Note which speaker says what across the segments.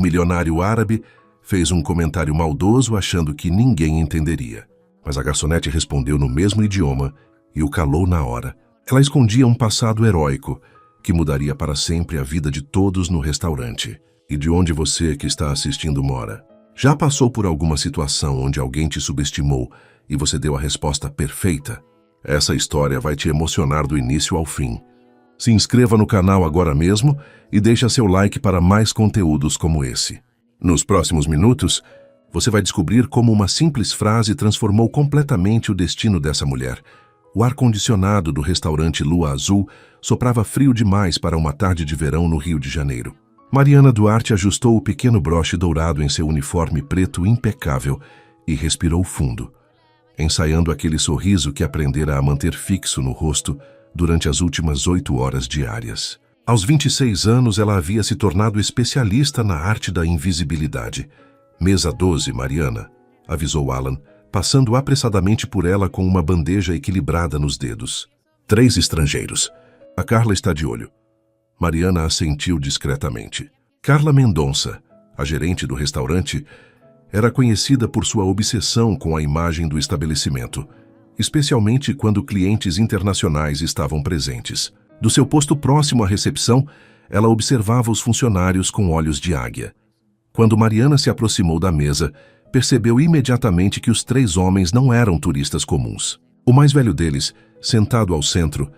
Speaker 1: milionário árabe fez um comentário maldoso achando que ninguém entenderia. Mas a garçonete respondeu no mesmo idioma e o calou na hora. Ela escondia um passado heróico que mudaria para sempre a vida de todos no restaurante. E de onde você que está assistindo mora? Já passou por alguma situação onde alguém te subestimou e você deu a resposta perfeita? Essa história vai te emocionar do início ao fim. Se inscreva no canal agora mesmo e deixe seu like para mais conteúdos como esse. Nos próximos minutos, você vai descobrir como uma simples frase transformou completamente o destino dessa mulher. O ar-condicionado do restaurante Lua Azul soprava frio demais para uma tarde de verão no Rio de Janeiro. Mariana Duarte ajustou o pequeno broche dourado em seu uniforme preto impecável e respirou fundo, ensaiando aquele sorriso que aprendera a manter fixo no rosto durante as últimas 8 horas diárias. Aos 26 anos, ela havia se tornado especialista na arte da invisibilidade. Mesa 12, Mariana, avisou Alan, passando apressadamente por ela com uma bandeja equilibrada nos dedos. 3 estrangeiros. A Carla está de olho. Mariana assentiu discretamente. Carla Mendonça, a gerente do restaurante, era conhecida por sua obsessão com a imagem do estabelecimento, especialmente quando clientes internacionais estavam presentes. Do seu posto próximo à recepção, ela observava os funcionários com olhos de águia. Quando Mariana se aproximou da mesa, percebeu imediatamente que os 3 homens não eram turistas comuns. O mais velho deles, sentado ao centro,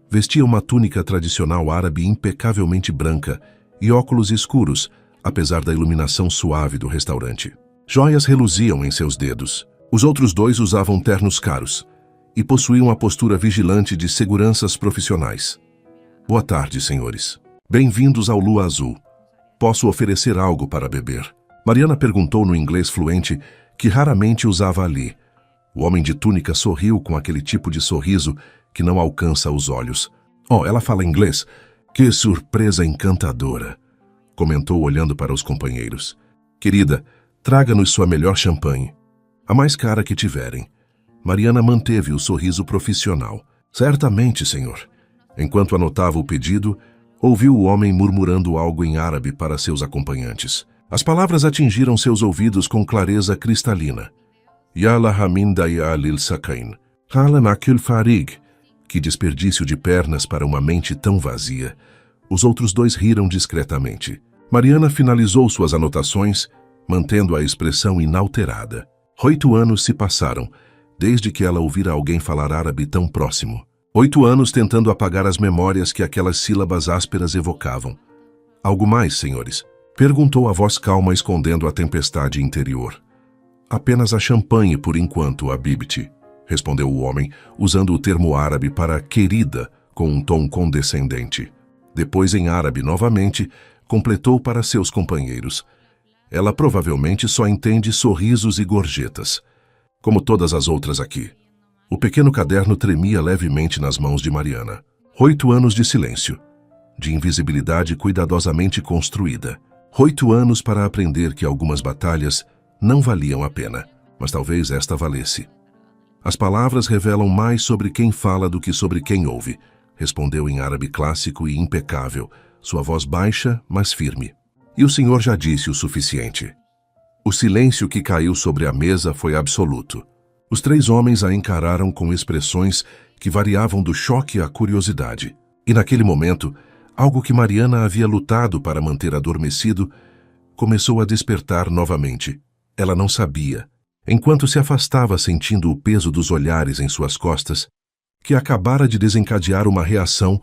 Speaker 1: vestia uma túnica tradicional árabe impecavelmente branca e óculos escuros, apesar da iluminação suave do restaurante. Joias reluziam em seus dedos. Os outros 2 usavam ternos caros e possuíam a postura vigilante de seguranças profissionais. Boa tarde, senhores. Bem-vindos ao Lua Azul. Posso oferecer algo para beber? Mariana perguntou no inglês fluente que raramente usava ali. O homem de túnica sorriu com aquele tipo de sorriso que não alcança os olhos. Oh, ela fala inglês? Que surpresa encantadora, comentou olhando para os companheiros. Querida, traga-nos sua melhor champanhe. A mais cara que tiverem. Mariana manteve o sorriso profissional. Certamente, senhor. Enquanto anotava o pedido, ouviu o homem murmurando algo em árabe para seus acompanhantes. As palavras atingiram seus ouvidos com clareza cristalina. Ya lahamin daya lil sakain. Halan akil farig. Que desperdício de pernas para uma mente tão vazia. Os outros 2 riram discretamente. Mariana finalizou suas anotações, mantendo a expressão inalterada. 8 anos se passaram, desde que ela ouvira alguém falar árabe tão próximo. 8 anos tentando apagar as memórias que aquelas sílabas ásperas evocavam. Algo mais, senhores? Perguntou a voz calma, escondendo a tempestade interior. Apenas a champanhe por enquanto, Habibti, respondeu o homem, usando o termo árabe para querida, com um tom condescendente. Depois, em árabe novamente, completou para seus companheiros. Ela provavelmente só entende sorrisos e gorjetas, como todas as outras aqui. O pequeno caderno tremia levemente nas mãos de Mariana. 8 anos de silêncio, de invisibilidade cuidadosamente construída. 8 anos para aprender que algumas batalhas não valiam a pena, mas talvez esta valesse. As palavras revelam mais sobre quem fala do que sobre quem ouve, respondeu em árabe clássico e impecável, sua voz baixa, mas firme. E o senhor já disse o suficiente. O silêncio que caiu sobre a mesa foi absoluto. Os 3 homens a encararam com expressões que variavam do choque à curiosidade. E naquele momento, algo que Mariana havia lutado para manter adormecido começou a despertar novamente. Ela não sabia, enquanto se afastava sentindo o peso dos olhares em suas costas, que acabara de desencadear uma reação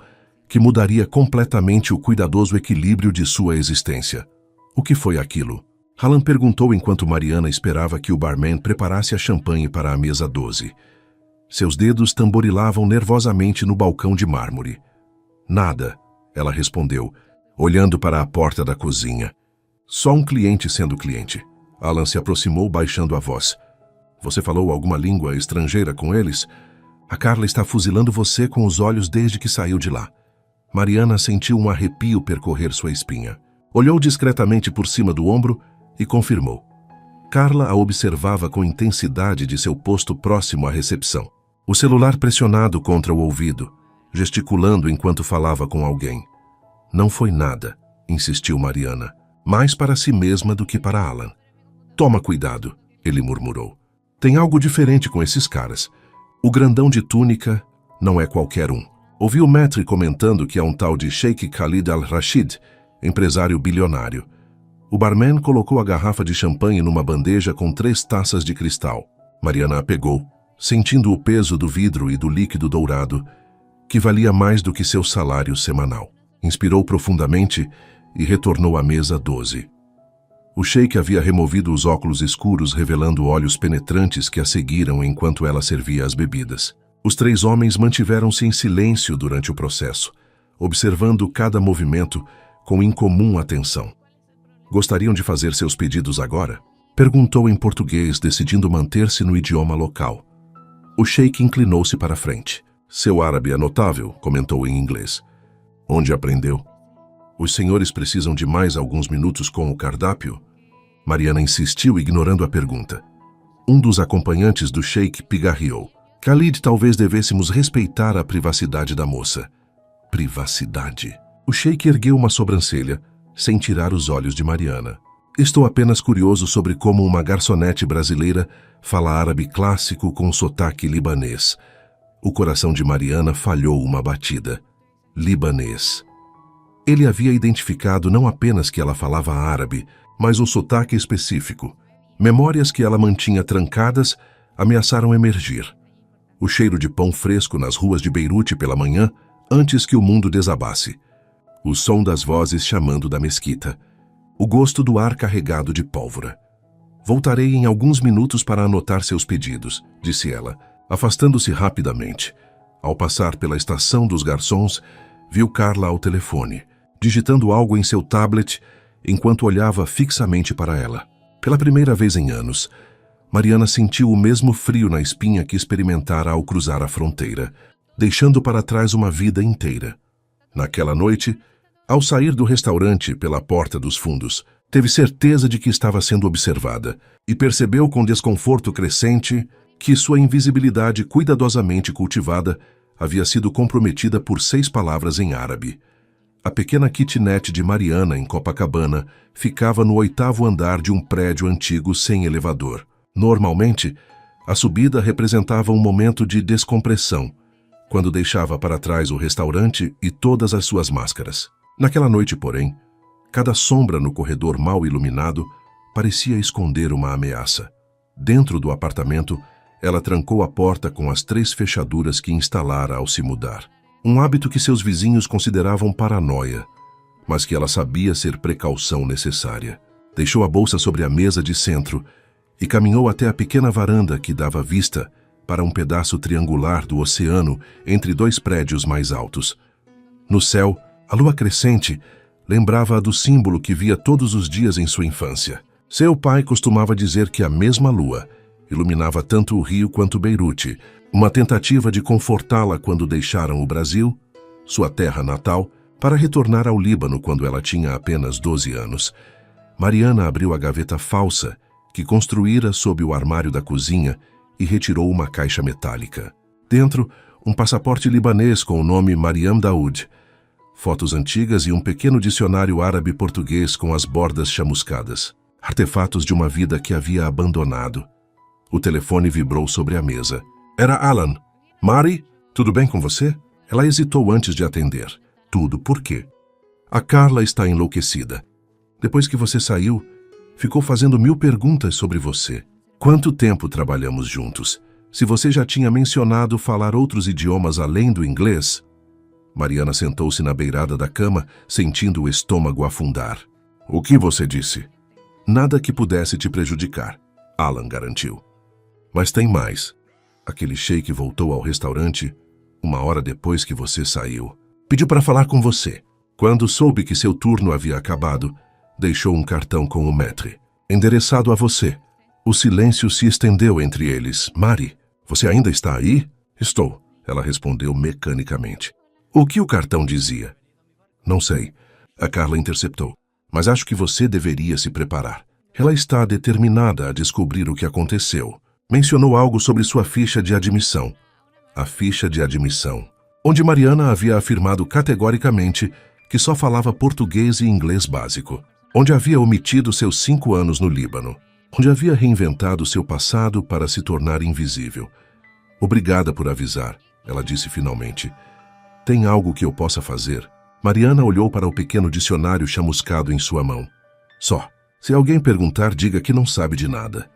Speaker 1: que mudaria completamente o cuidadoso equilíbrio de sua existência. O que foi aquilo? Alan perguntou enquanto Mariana esperava que o barman preparasse a champanhe para a mesa 12. Seus dedos tamborilavam nervosamente no balcão de mármore. Nada, ela respondeu, olhando para a porta da cozinha. Só um cliente sendo cliente. Alan se aproximou baixando a voz. Você falou alguma língua estrangeira com eles? A Carla está fuzilando você com os olhos desde que saiu de lá. Mariana sentiu um arrepio percorrer sua espinha. Olhou discretamente por cima do ombro e confirmou. Carla a observava com intensidade de seu posto próximo à recepção. O celular pressionado contra o ouvido, gesticulando enquanto falava com alguém. Não foi nada, insistiu Mariana. mais para si mesma do que para Alan. Toma cuidado, ele murmurou. Tem algo diferente com esses caras. O grandão de túnica não é qualquer um. Ouviu Maître comentando que é um tal de Sheikh Khalid al-Rashid, empresário bilionário. O barman colocou a garrafa de champanhe numa bandeja com 3 taças de cristal. Mariana a pegou, sentindo o peso do vidro e do líquido dourado, que valia mais do que seu salário semanal. Inspirou profundamente e retornou à mesa 12. O sheik havia removido os óculos escuros, revelando olhos penetrantes que a seguiram enquanto ela servia as bebidas. Os 3 homens mantiveram-se em silêncio durante o processo, observando cada movimento com incomum atenção. Gostariam de fazer seus pedidos agora? Perguntou em português, decidindo manter-se no idioma local. O sheik inclinou-se para a frente. Seu árabe é notável, comentou em inglês. Onde aprendeu? Os senhores precisam de mais alguns minutos com o cardápio? Mariana insistiu, ignorando a pergunta. Um dos acompanhantes do sheik pigarreou. Khalid, talvez devêssemos respeitar a privacidade da moça. Privacidade? O sheik ergueu uma sobrancelha, sem tirar os olhos de Mariana. Estou apenas curioso sobre como uma garçonete brasileira fala árabe clássico com sotaque libanês. O coração de Mariana falhou uma batida. Libanês. Ele havia identificado não apenas que ela falava árabe, mas o sotaque específico. Memórias que ela mantinha trancadas ameaçaram emergir. O cheiro de pão fresco nas ruas de Beirute pela manhã, antes que o mundo desabasse. O som das vozes chamando da mesquita. O gosto do ar carregado de pólvora. Voltarei em alguns minutos para anotar seus pedidos, disse ela, afastando-se rapidamente. Ao passar pela estação dos garçons, viu Carla ao telefone, digitando algo em seu tablet enquanto olhava fixamente para ela. Pela primeira vez em anos, Mariana sentiu o mesmo frio na espinha que experimentara ao cruzar a fronteira, deixando para trás uma vida inteira. Naquela noite, ao sair do restaurante pela porta dos fundos, teve certeza de que estava sendo observada e percebeu com desconforto crescente que sua invisibilidade cuidadosamente cultivada havia sido comprometida por 6 palavras em árabe. A pequena kitnet de Mariana, em Copacabana, ficava no 8º andar de um prédio antigo sem elevador. Normalmente, a subida representava um momento de descompressão, quando deixava para trás o restaurante e todas as suas máscaras. Naquela noite, porém, cada sombra no corredor mal iluminado parecia esconder uma ameaça. Dentro do apartamento, ela trancou a porta com as 3 fechaduras que instalara ao se mudar. Um hábito que seus vizinhos consideravam paranoia, mas que ela sabia ser precaução necessária. Deixou a bolsa sobre a mesa de centro e caminhou até a pequena varanda que dava vista para um pedaço triangular do oceano entre 2 prédios mais altos. No céu, a lua crescente lembrava-a do símbolo que via todos os dias em sua infância. Seu pai costumava dizer que a mesma lua iluminava tanto o Rio quanto Beirute, uma tentativa de confortá-la quando deixaram o Brasil, sua terra natal, para retornar ao Líbano quando ela tinha apenas 12 anos. Mariana abriu a gaveta falsa que construíra sob o armário da cozinha e retirou uma caixa metálica. Dentro, um passaporte libanês com o nome Mariam Daoud, fotos antigas e um pequeno dicionário árabe-português com as bordas chamuscadas, artefatos de uma vida que havia abandonado. O telefone vibrou sobre a mesa. Era Alan. Mari, tudo bem com você? Ela hesitou antes de atender. Tudo por quê? A Carla está enlouquecida. Depois que você saiu, ficou fazendo 1000 perguntas sobre você. Quanto tempo trabalhamos juntos? Se você já tinha mencionado falar outros idiomas além do inglês... Mariana sentou-se na beirada da cama, sentindo o estômago afundar. O que você disse? Nada que pudesse te prejudicar, Alan garantiu. Mas tem mais. Aquele sheik voltou ao restaurante 1 hora depois que você saiu. Pediu para falar com você. Quando soube que seu turno havia acabado, deixou um cartão com o maître, endereçado a você. O silêncio se estendeu entre eles. Mari, você ainda está aí? Estou, ela respondeu mecanicamente. O que o cartão dizia? Não sei, a Carla interceptou. Mas acho que você deveria se preparar. Ela está determinada a descobrir o que aconteceu. Mencionou algo sobre sua ficha de admissão. A ficha de admissão, onde Mariana havia afirmado categoricamente que só falava português e inglês básico. onde havia omitido seus 5 anos no Líbano, onde havia reinventado seu passado para se tornar invisível. Obrigada por avisar, ela disse finalmente. Tem algo que eu possa fazer? Mariana olhou para o pequeno dicionário chamuscado em sua mão. Só. Se alguém perguntar, diga que não sabe de nada.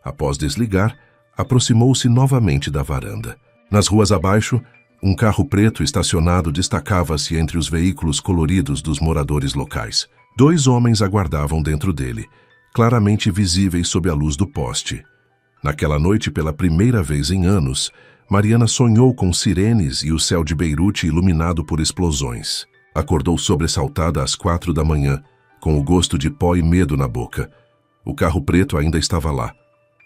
Speaker 1: Após desligar, aproximou-se novamente da varanda. Nas ruas abaixo, um carro preto estacionado destacava-se entre os veículos coloridos dos moradores locais. 2 homens aguardavam dentro dele, claramente visíveis sob a luz do poste. Naquela noite, pela primeira vez em anos, Mariana sonhou com sirenes e o céu de Beirute iluminado por explosões. Acordou sobressaltada às 4 da manhã, com o gosto de pó e medo na boca. O carro preto ainda estava lá.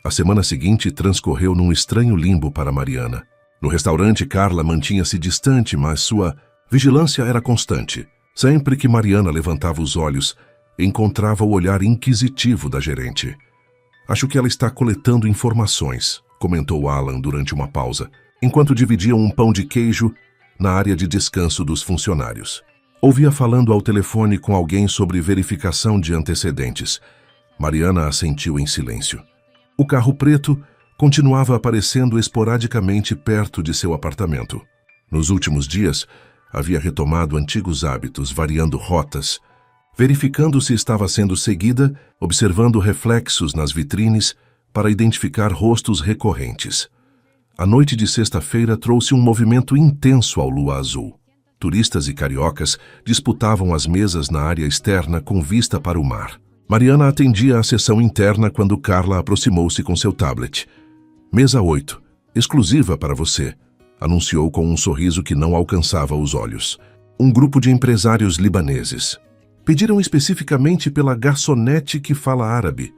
Speaker 1: A semana seguinte transcorreu num estranho limbo para Mariana. No restaurante, Carla mantinha-se distante, mas sua vigilância era constante. Sempre que Mariana levantava os olhos, encontrava o olhar inquisitivo da gerente. Acho que ela está coletando informações, comentou Alan durante uma pausa, enquanto dividiam um pão de queijo na área de descanso dos funcionários. Ouvia falando ao telefone com alguém sobre verificação de antecedentes. Mariana assentiu em silêncio. O carro preto continuava aparecendo esporadicamente perto de seu apartamento. Nos últimos dias, havia retomado antigos hábitos, variando rotas, verificando se estava sendo seguida, observando reflexos nas vitrines para identificar rostos recorrentes. A noite de sexta-feira trouxe um movimento intenso ao Lua Azul. Turistas e cariocas disputavam as mesas na área externa com vista para o mar. Mariana atendia à sessão interna quando Carla aproximou-se com seu tablet. Mesa 8, exclusiva para você, anunciou com um sorriso que não alcançava os olhos. Um grupo de empresários libaneses. Pediram especificamente pela garçonete que fala árabe.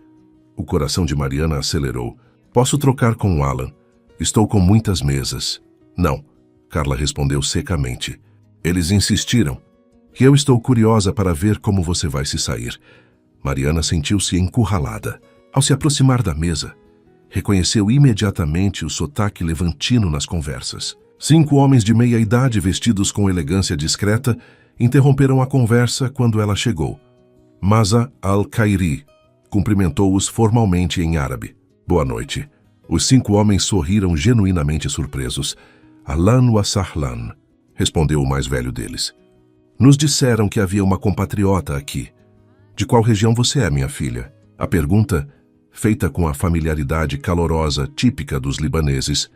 Speaker 1: O coração de Mariana acelerou. Posso trocar com o Alan. Estou com muitas mesas. Não, Carla respondeu secamente. Eles insistiram. E eu estou curiosa para ver como você vai se sair. Mariana sentiu-se encurralada. Ao se aproximar da mesa, reconheceu imediatamente o sotaque levantino nas conversas. 5 homens de meia idade vestidos com elegância discreta interromperam a conversa quando ela chegou. Maza al-Khairi cumprimentou-os formalmente em árabe. Boa noite. Os 5 homens sorriram genuinamente surpresos. Ahlan wa sahlan, respondeu o mais velho deles. Nos disseram que havia uma compatriota aqui. De qual região você é, minha filha? A pergunta, feita com a familiaridade calorosa típica dos libaneses,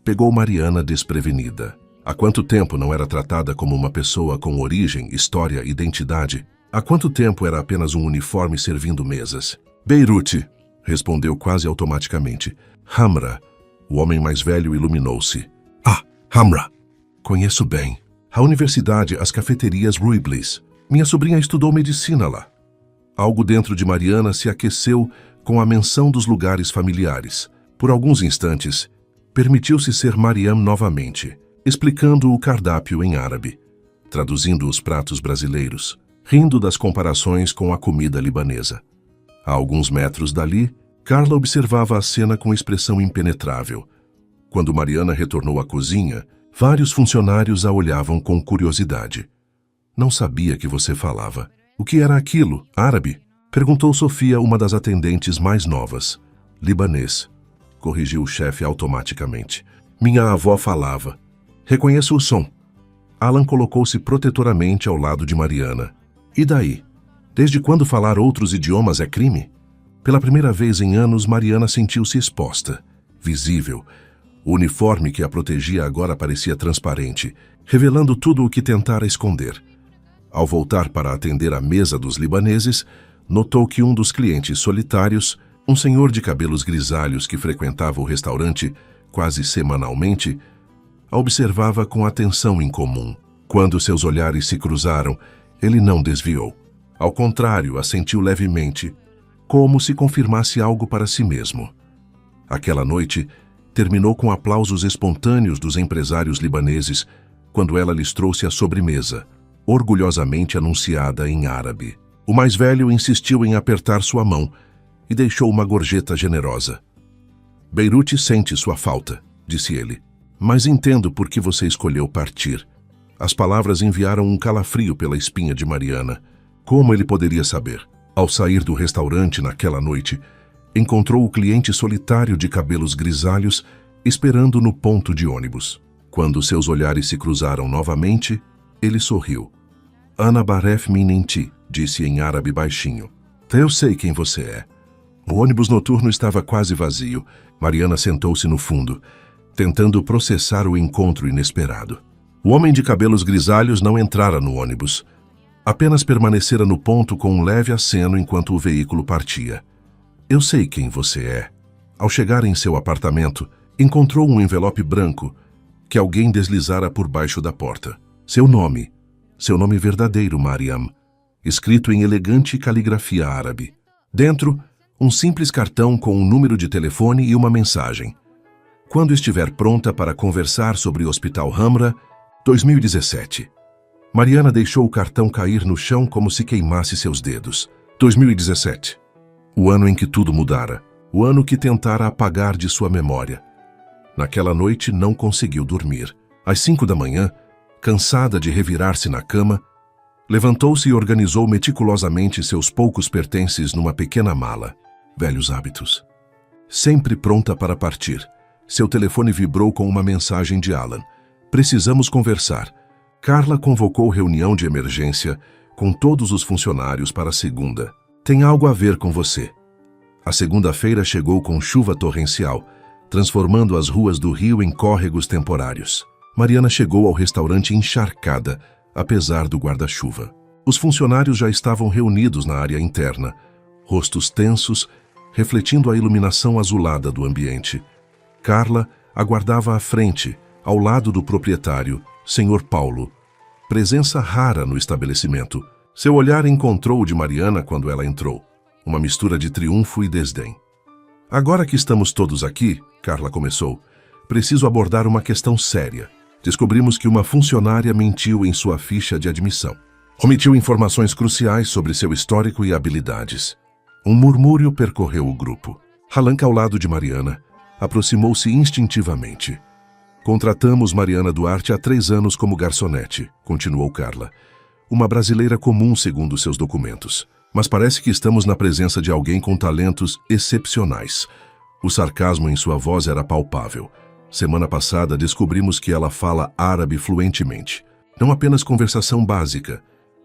Speaker 1: pegou Mariana desprevenida. Há quanto tempo não era tratada como uma pessoa com origem, história, identidade? Há quanto tempo era apenas um uniforme servindo mesas? Beirute, respondeu quase automaticamente. Hamra. O homem mais velho iluminou-se. Ah, Hamra. Conheço bem. A universidade, as cafeterias Rui Bliss. Minha sobrinha estudou medicina lá. Algo dentro de Mariana se aqueceu com a menção dos lugares familiares. Por alguns instantes, permitiu-se ser Mariam novamente, explicando o cardápio em árabe, traduzindo os pratos brasileiros, rindo das comparações com a comida libanesa. A alguns metros dali, Carla observava a cena com expressão impenetrável. Quando Mariana retornou à cozinha, vários funcionários a olhavam com curiosidade. Não sabia que você falava. O que era aquilo? Árabe? Perguntou Sofia, uma das atendentes mais novas. Libanês, corrigiu o chefe automaticamente. Minha avó falava. Reconheço o som. Alan colocou-se protetoramente ao lado de Mariana. E daí? Desde quando falar outros idiomas é crime? Pela primeira vez em anos, Mariana sentiu-se exposta, visível. O uniforme que a protegia agora parecia transparente, revelando tudo o que tentara esconder. Ao voltar para atender a mesa dos libaneses, notou que um dos clientes solitários, um senhor de cabelos grisalhos que frequentava o restaurante quase semanalmente, a observava com atenção incomum. Quando seus olhares se cruzaram, ele não desviou. Ao contrário, assentiu levemente, como se confirmasse algo para si mesmo. Aquela noite terminou com aplausos espontâneos dos empresários libaneses quando ela lhes trouxe a sobremesa, orgulhosamente anunciada em árabe. O mais velho insistiu em apertar sua mão e deixou uma gorjeta generosa. Beirute sente sua falta, disse ele, mas entendo por que você escolheu partir. As palavras enviaram um calafrio pela espinha de Mariana. Como ele poderia saber? Ao sair do restaurante naquela noite, encontrou o cliente solitário de cabelos grisalhos esperando no ponto de ônibus. Quando seus olhares se cruzaram novamente, ele sorriu. Ana Baref Minenti, disse em árabe baixinho. Eu sei quem você é. O ônibus noturno estava quase vazio. Mariana sentou-se no fundo, tentando processar o encontro inesperado. O homem de cabelos grisalhos não entrara no ônibus. Apenas permanecera no ponto com um leve aceno enquanto o veículo partia. Eu sei quem você é. Ao chegar em seu apartamento, encontrou um envelope branco que alguém deslizara por baixo da porta. Seu nome verdadeiro, Mariam, escrito em elegante caligrafia árabe. Dentro, um simples cartão com um número de telefone e uma mensagem. Quando estiver pronta para conversar sobre o Hospital Hamra, 2017. Mariana deixou o cartão cair no chão como se queimasse seus dedos. 2017. O ano em que tudo mudara. O ano que tentara apagar de sua memória. Naquela noite não conseguiu dormir. Às 5 da manhã, cansada de revirar-se na cama, levantou-se e organizou meticulosamente seus poucos pertences numa pequena mala. Velhos hábitos. Sempre pronta para partir, seu telefone vibrou com uma mensagem de Alan. Precisamos conversar. Carla convocou reunião de emergência com todos os funcionários para a segunda. Tem algo a ver com você. A segunda-feira chegou com chuva torrencial, transformando as ruas do Rio em córregos temporários. Mariana chegou ao restaurante encharcada, apesar do guarda-chuva. Os funcionários já estavam reunidos na área interna, rostos tensos, refletindo a iluminação azulada do ambiente. Carla aguardava à frente, ao lado do proprietário, Sr. Paulo. Presença rara no estabelecimento. Seu olhar encontrou o de Mariana quando ela entrou. Uma mistura de triunfo e desdém. Agora que estamos todos aqui, Carla começou, preciso abordar uma questão séria. Descobrimos que uma funcionária mentiu em sua ficha de admissão. Omitiu informações cruciais sobre seu histórico e habilidades. Um murmúrio percorreu o grupo. Halanka, ao lado de Mariana, aproximou-se instintivamente. Contratamos Mariana Duarte há 3 anos como garçonete, continuou Carla. Uma brasileira comum segundo seus documentos. Mas parece que estamos na presença de alguém com talentos excepcionais. O sarcasmo em sua voz era palpável. Semana passada descobrimos que ela fala árabe fluentemente. Não apenas conversação básica,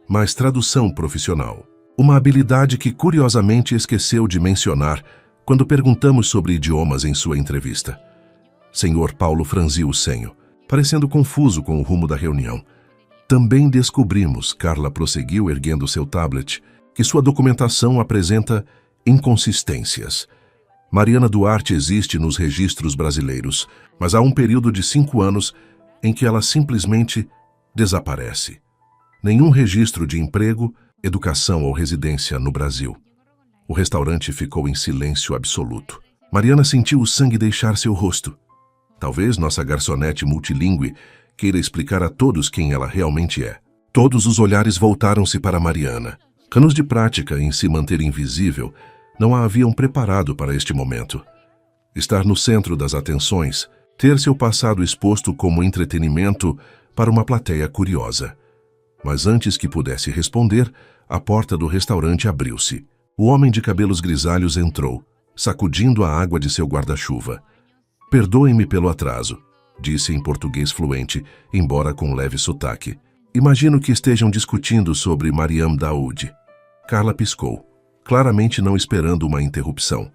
Speaker 1: mas tradução profissional. Uma habilidade que curiosamente esqueceu de mencionar quando perguntamos sobre idiomas em sua entrevista. Sr. Paulo franziu o senho, parecendo confuso com o rumo da reunião. Também descobrimos, Carla prosseguiu erguendo seu tablet, que sua documentação apresenta inconsistências. Mariana Duarte existe nos registros brasileiros, mas há um período de 5 anos em que ela simplesmente desaparece. Nenhum registro de emprego, educação ou residência no Brasil. O restaurante ficou em silêncio absoluto. Mariana sentiu o sangue deixar seu rosto. Talvez nossa garçonete multilingüe queira explicar a todos quem ela realmente é. Todos os olhares voltaram-se para Mariana. Anos de prática em se manter invisível não a haviam preparado para este momento. Estar no centro das atenções, ter seu passado exposto como entretenimento para uma plateia curiosa. Mas antes que pudesse responder, a porta do restaurante abriu-se. O homem de cabelos grisalhos entrou, sacudindo a água de seu guarda-chuva. Perdoem-me pelo atraso, disse em português fluente, embora com leve sotaque. Imagino que estejam discutindo sobre Mariam Daoud. Carla piscou, claramente não esperando uma interrupção.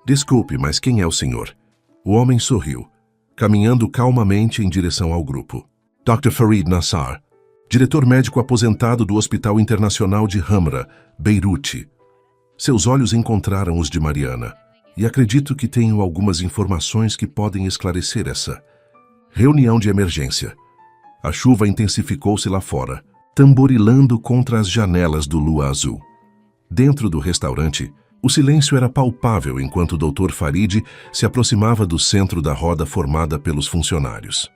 Speaker 1: Desculpe, mas quem é o senhor? O homem sorriu, caminhando calmamente em direção ao grupo. Dr. Farid Nassar, diretor médico aposentado do Hospital Internacional de Hamra, Beirute. Seus olhos encontraram os de Mariana, e acredito que tenho algumas informações que podem esclarecer essa reunião de emergência. A chuva intensificou-se lá fora, tamborilando contra as janelas do lua azul. Dentro do restaurante, o silêncio era palpável enquanto o Dr. Farid se aproximava do centro da roda formada pelos funcionários.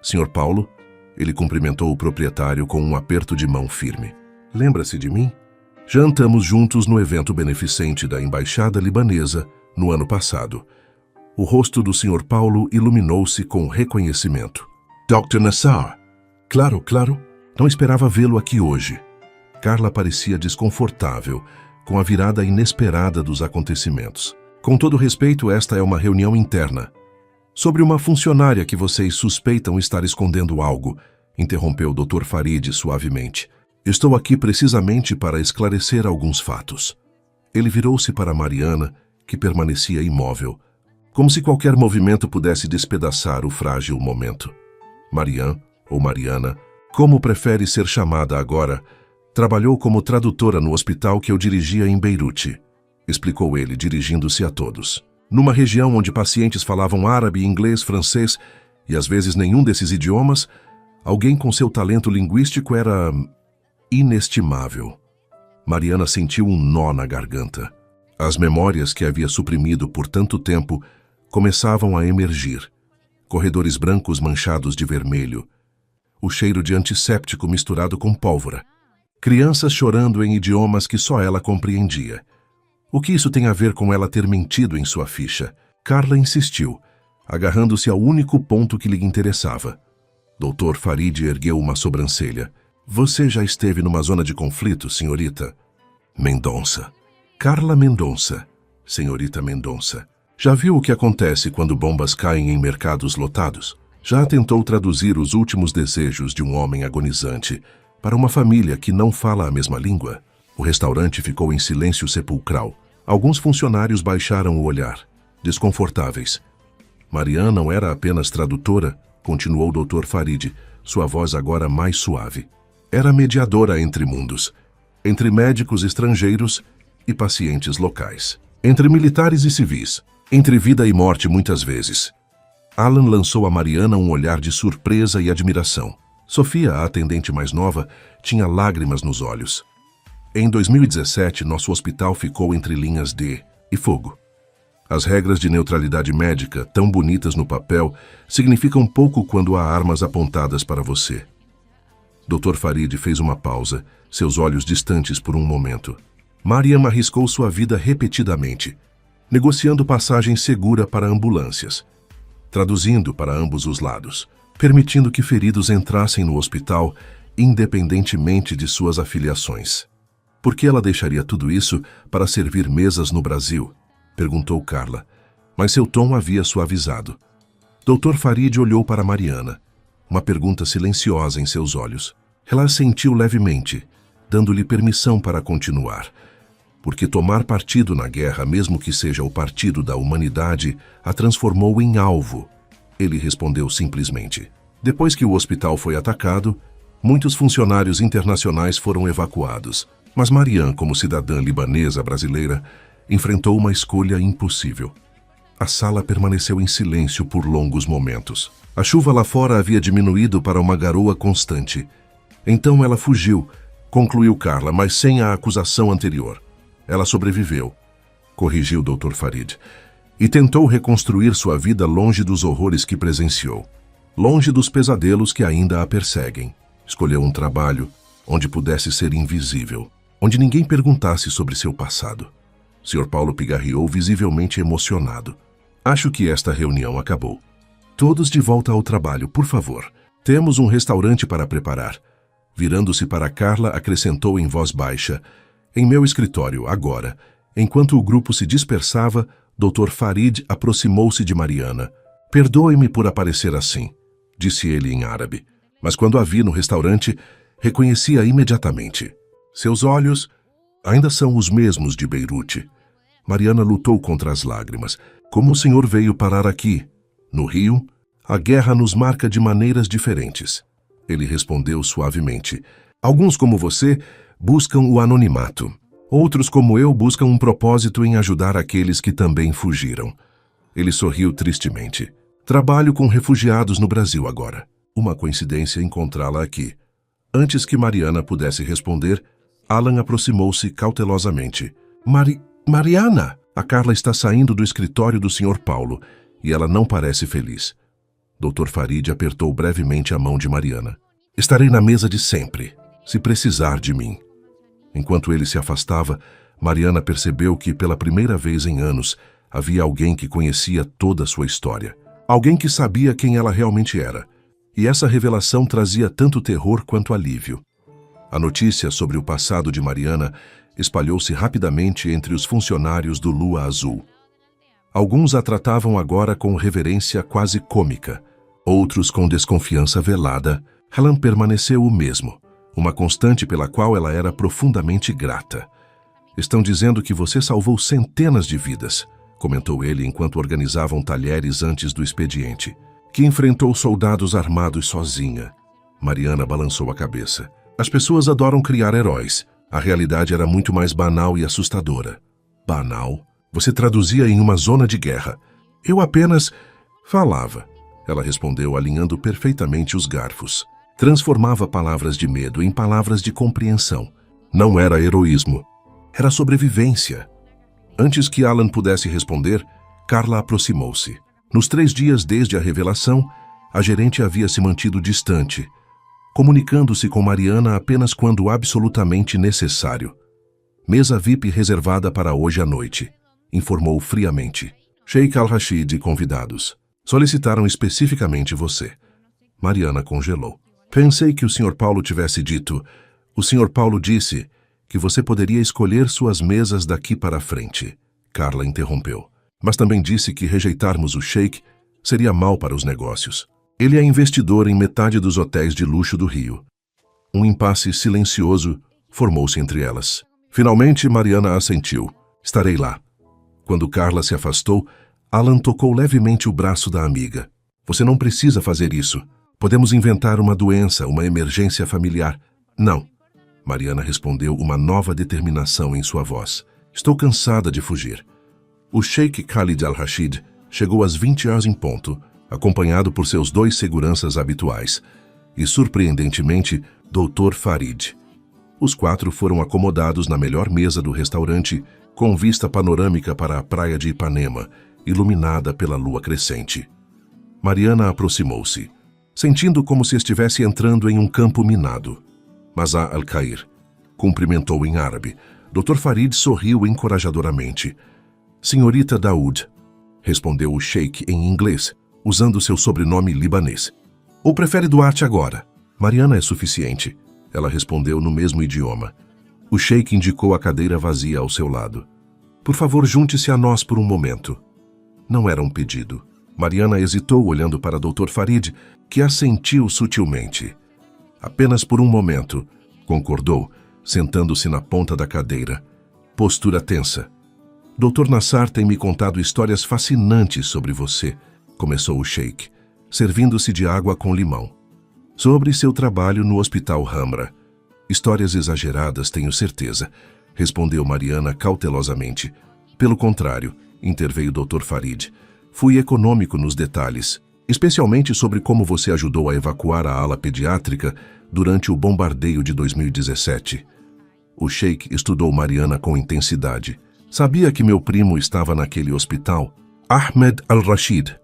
Speaker 1: Sr. Paulo, ele cumprimentou o proprietário com um aperto de mão firme. Lembra-se de mim? Jantamos juntos no evento beneficente da Embaixada Libanesa no ano passado. O rosto do Sr. Paulo iluminou-se com reconhecimento. Dr. Nassar. Claro. Não esperava vê-lo aqui hoje. Carla parecia desconfortável, com a virada inesperada dos acontecimentos. Com todo respeito, esta é uma reunião interna. Sobre uma funcionária que vocês suspeitam estar escondendo algo, interrompeu o Dr. Farid suavemente. Estou aqui precisamente para esclarecer alguns fatos. Ele virou-se para Mariana, que permanecia imóvel, como se qualquer movimento pudesse despedaçar o frágil momento. Marian, ou Mariana, como prefere ser chamada agora, trabalhou como tradutora no hospital que eu dirigia em Beirute, explicou ele, dirigindo-se a todos. Numa região onde pacientes falavam árabe, inglês, francês e às vezes nenhum desses idiomas, alguém com seu talento linguístico era inestimável. Mariana sentiu um nó na garganta. As memórias que havia suprimido por tanto tempo começavam a emergir. Corredores brancos manchados de vermelho, o cheiro de antisséptico misturado com pólvora, crianças chorando em idiomas que só ela compreendia. O que isso tem a ver com ela ter mentido em sua ficha? Carla insistiu, agarrando-se ao único ponto que lhe interessava. Dr. Farid ergueu uma sobrancelha. Você já esteve numa zona de conflito, senhorita? Mendonça. Carla Mendonça. Senhorita Mendonça. Já viu o que acontece quando bombas caem em mercados lotados? Já tentou traduzir os últimos desejos de um homem agonizante para uma família que não fala a mesma língua? O restaurante ficou em silêncio sepulcral. Alguns funcionários baixaram o olhar, desconfortáveis. Mariana não era apenas tradutora, continuou o Dr. Farid, sua voz agora mais suave. Era mediadora entre mundos, entre médicos estrangeiros e pacientes locais, entre militares e civis, entre vida e morte muitas vezes. Alan lançou a Mariana um olhar de surpresa e admiração. Sofia, a atendente mais nova, tinha lágrimas nos olhos. Em 2017, nosso hospital ficou entre linhas de e fogo. As regras de neutralidade médica, tão bonitas no papel, significam pouco quando há armas apontadas para você. Dr. Farid fez uma pausa, seus olhos distantes por um momento. Mariam arriscou sua vida repetidamente, negociando passagem segura para ambulâncias, traduzindo para ambos os lados, permitindo que feridos entrassem no hospital independentemente de suas afiliações. Por que ela deixaria tudo isso para servir mesas no Brasil? Perguntou Carla, mas seu tom havia suavizado. Dr. Farid olhou para Mariana, uma pergunta silenciosa em seus olhos. Ela assentiu levemente, dando-lhe permissão para continuar, porque tomar partido na guerra, mesmo que seja o partido da humanidade, a transformou em alvo. Ele respondeu simplesmente. Depois que o hospital foi atacado, muitos funcionários internacionais foram evacuados, mas Marian, como cidadã libanesa brasileira, enfrentou uma escolha impossível. A sala permaneceu em silêncio por longos momentos. A chuva lá fora havia diminuído para uma garoa constante. Então ela fugiu, concluiu Carla, mas sem a acusação anterior. Ela sobreviveu, corrigiu o Dr. Farid, e tentou reconstruir sua vida longe dos horrores que presenciou, longe dos pesadelos que ainda a perseguem. Escolheu um trabalho onde pudesse ser invisível, onde ninguém perguntasse sobre seu passado. Sr. Paulo pigarreou, visivelmente emocionado. Acho que esta reunião acabou. Todos de volta ao trabalho, por favor. Temos um restaurante para preparar. Virando-se para Carla, acrescentou em voz baixa. Em meu escritório, agora. Enquanto o grupo se dispersava, Dr. Farid aproximou-se de Mariana. Perdoe-me por aparecer assim, disse ele em árabe. Mas quando a vi no restaurante, reconheci-a imediatamente. Seus olhos ainda são os mesmos de Beirute. Mariana lutou contra as lágrimas. Como o senhor veio parar aqui? No Rio? A guerra nos marca de maneiras diferentes. Ele respondeu suavemente. Alguns como você buscam o anonimato. Outros como eu buscam um propósito em ajudar aqueles que também fugiram. Ele sorriu tristemente. Trabalho com refugiados no Brasil agora. Uma coincidência encontrá-la aqui. Antes que Mariana pudesse responder, Alan aproximou-se cautelosamente. Mariana! A Carla está saindo do escritório do Sr. Paulo e ela não parece feliz. Dr. Farid apertou brevemente a mão de Mariana. Estarei na mesa de sempre, se precisar de mim. Enquanto ele se afastava, Mariana percebeu que, pela primeira vez em anos, havia alguém que conhecia toda a sua história. Alguém que sabia quem ela realmente era. E essa revelação trazia tanto terror quanto alívio. A notícia sobre o passado de Mariana espalhou-se rapidamente entre os funcionários do Lua Azul. Alguns a tratavam agora com reverência quase cômica, outros com desconfiança velada. Helen permaneceu o mesmo, uma constante pela qual ela era profundamente grata. Estão dizendo que você salvou centenas de vidas, comentou ele enquanto organizavam talheres antes do expediente. Que enfrentou soldados armados sozinha. Mariana balançou a cabeça. As pessoas adoram criar heróis. A realidade era muito mais banal e assustadora. Banal? Você traduzia em uma zona de guerra. Eu apenas falava. Ela respondeu, alinhando perfeitamente os garfos. Transformava palavras de medo em palavras de compreensão. Não era heroísmo. Era sobrevivência. Antes que Alan pudesse responder, Carla aproximou-se. Nos 3 dias desde a revelação, a gerente havia se mantido distante, comunicando-se com Mariana apenas quando absolutamente necessário. Mesa VIP reservada para hoje à noite, informou friamente. Sheikh Al-Rashid e convidados. Solicitaram especificamente você. Mariana congelou. Pensei que o Sr. Paulo tivesse dito. O Sr. Paulo disse que você poderia escolher suas mesas daqui para frente. Carla interrompeu. Mas também disse que rejeitarmos o Sheikh seria mal para os negócios. Ele é investidor em metade dos hotéis de luxo do Rio. Um impasse silencioso formou-se entre elas. Finalmente, Mariana assentiu. Estarei lá. Quando Carla se afastou, Alan tocou levemente o braço da amiga. Você não precisa fazer isso. Podemos inventar uma doença, uma emergência familiar. Não. Mariana respondeu, uma nova determinação em sua voz. Estou cansada de fugir. O Sheikh Khalid Al-Rashid chegou às 20 horas em ponto, acompanhado por seus 2 seguranças habituais, e, surpreendentemente, Dr. Farid. Os 4 foram acomodados na melhor mesa do restaurante, com vista panorâmica para a praia de Ipanema, iluminada pela lua crescente. Mariana aproximou-se, sentindo como se estivesse entrando em um campo minado. Mazá Al-Khair cumprimentou em árabe. Dr. Farid sorriu encorajadoramente. Senhorita Daoud, respondeu o Sheikh em inglês, usando seu sobrenome libanês. Ou prefere Duarte agora? Mariana é suficiente, ela respondeu no mesmo idioma. O Sheikh indicou a cadeira vazia ao seu lado. Por favor, junte-se a nós por um momento. Não era um pedido. Mariana hesitou olhando para Dr. Farid, que assentiu sutilmente. Apenas por um momento, concordou, sentando-se na ponta da cadeira. Postura tensa. Dr. Nassar tem me contado histórias fascinantes sobre você, começou o Sheikh, servindo-se de água com limão. Sobre seu trabalho no Hospital Hamra. Histórias exageradas, tenho certeza, respondeu Mariana cautelosamente. Pelo contrário, interveio Dr. Farid. Fui econômico nos detalhes, especialmente sobre como você ajudou a evacuar a ala pediátrica durante o bombardeio de 2017. O Sheikh estudou Mariana com intensidade. Sabia que meu primo estava naquele hospital? Ahmed Al-Rashid,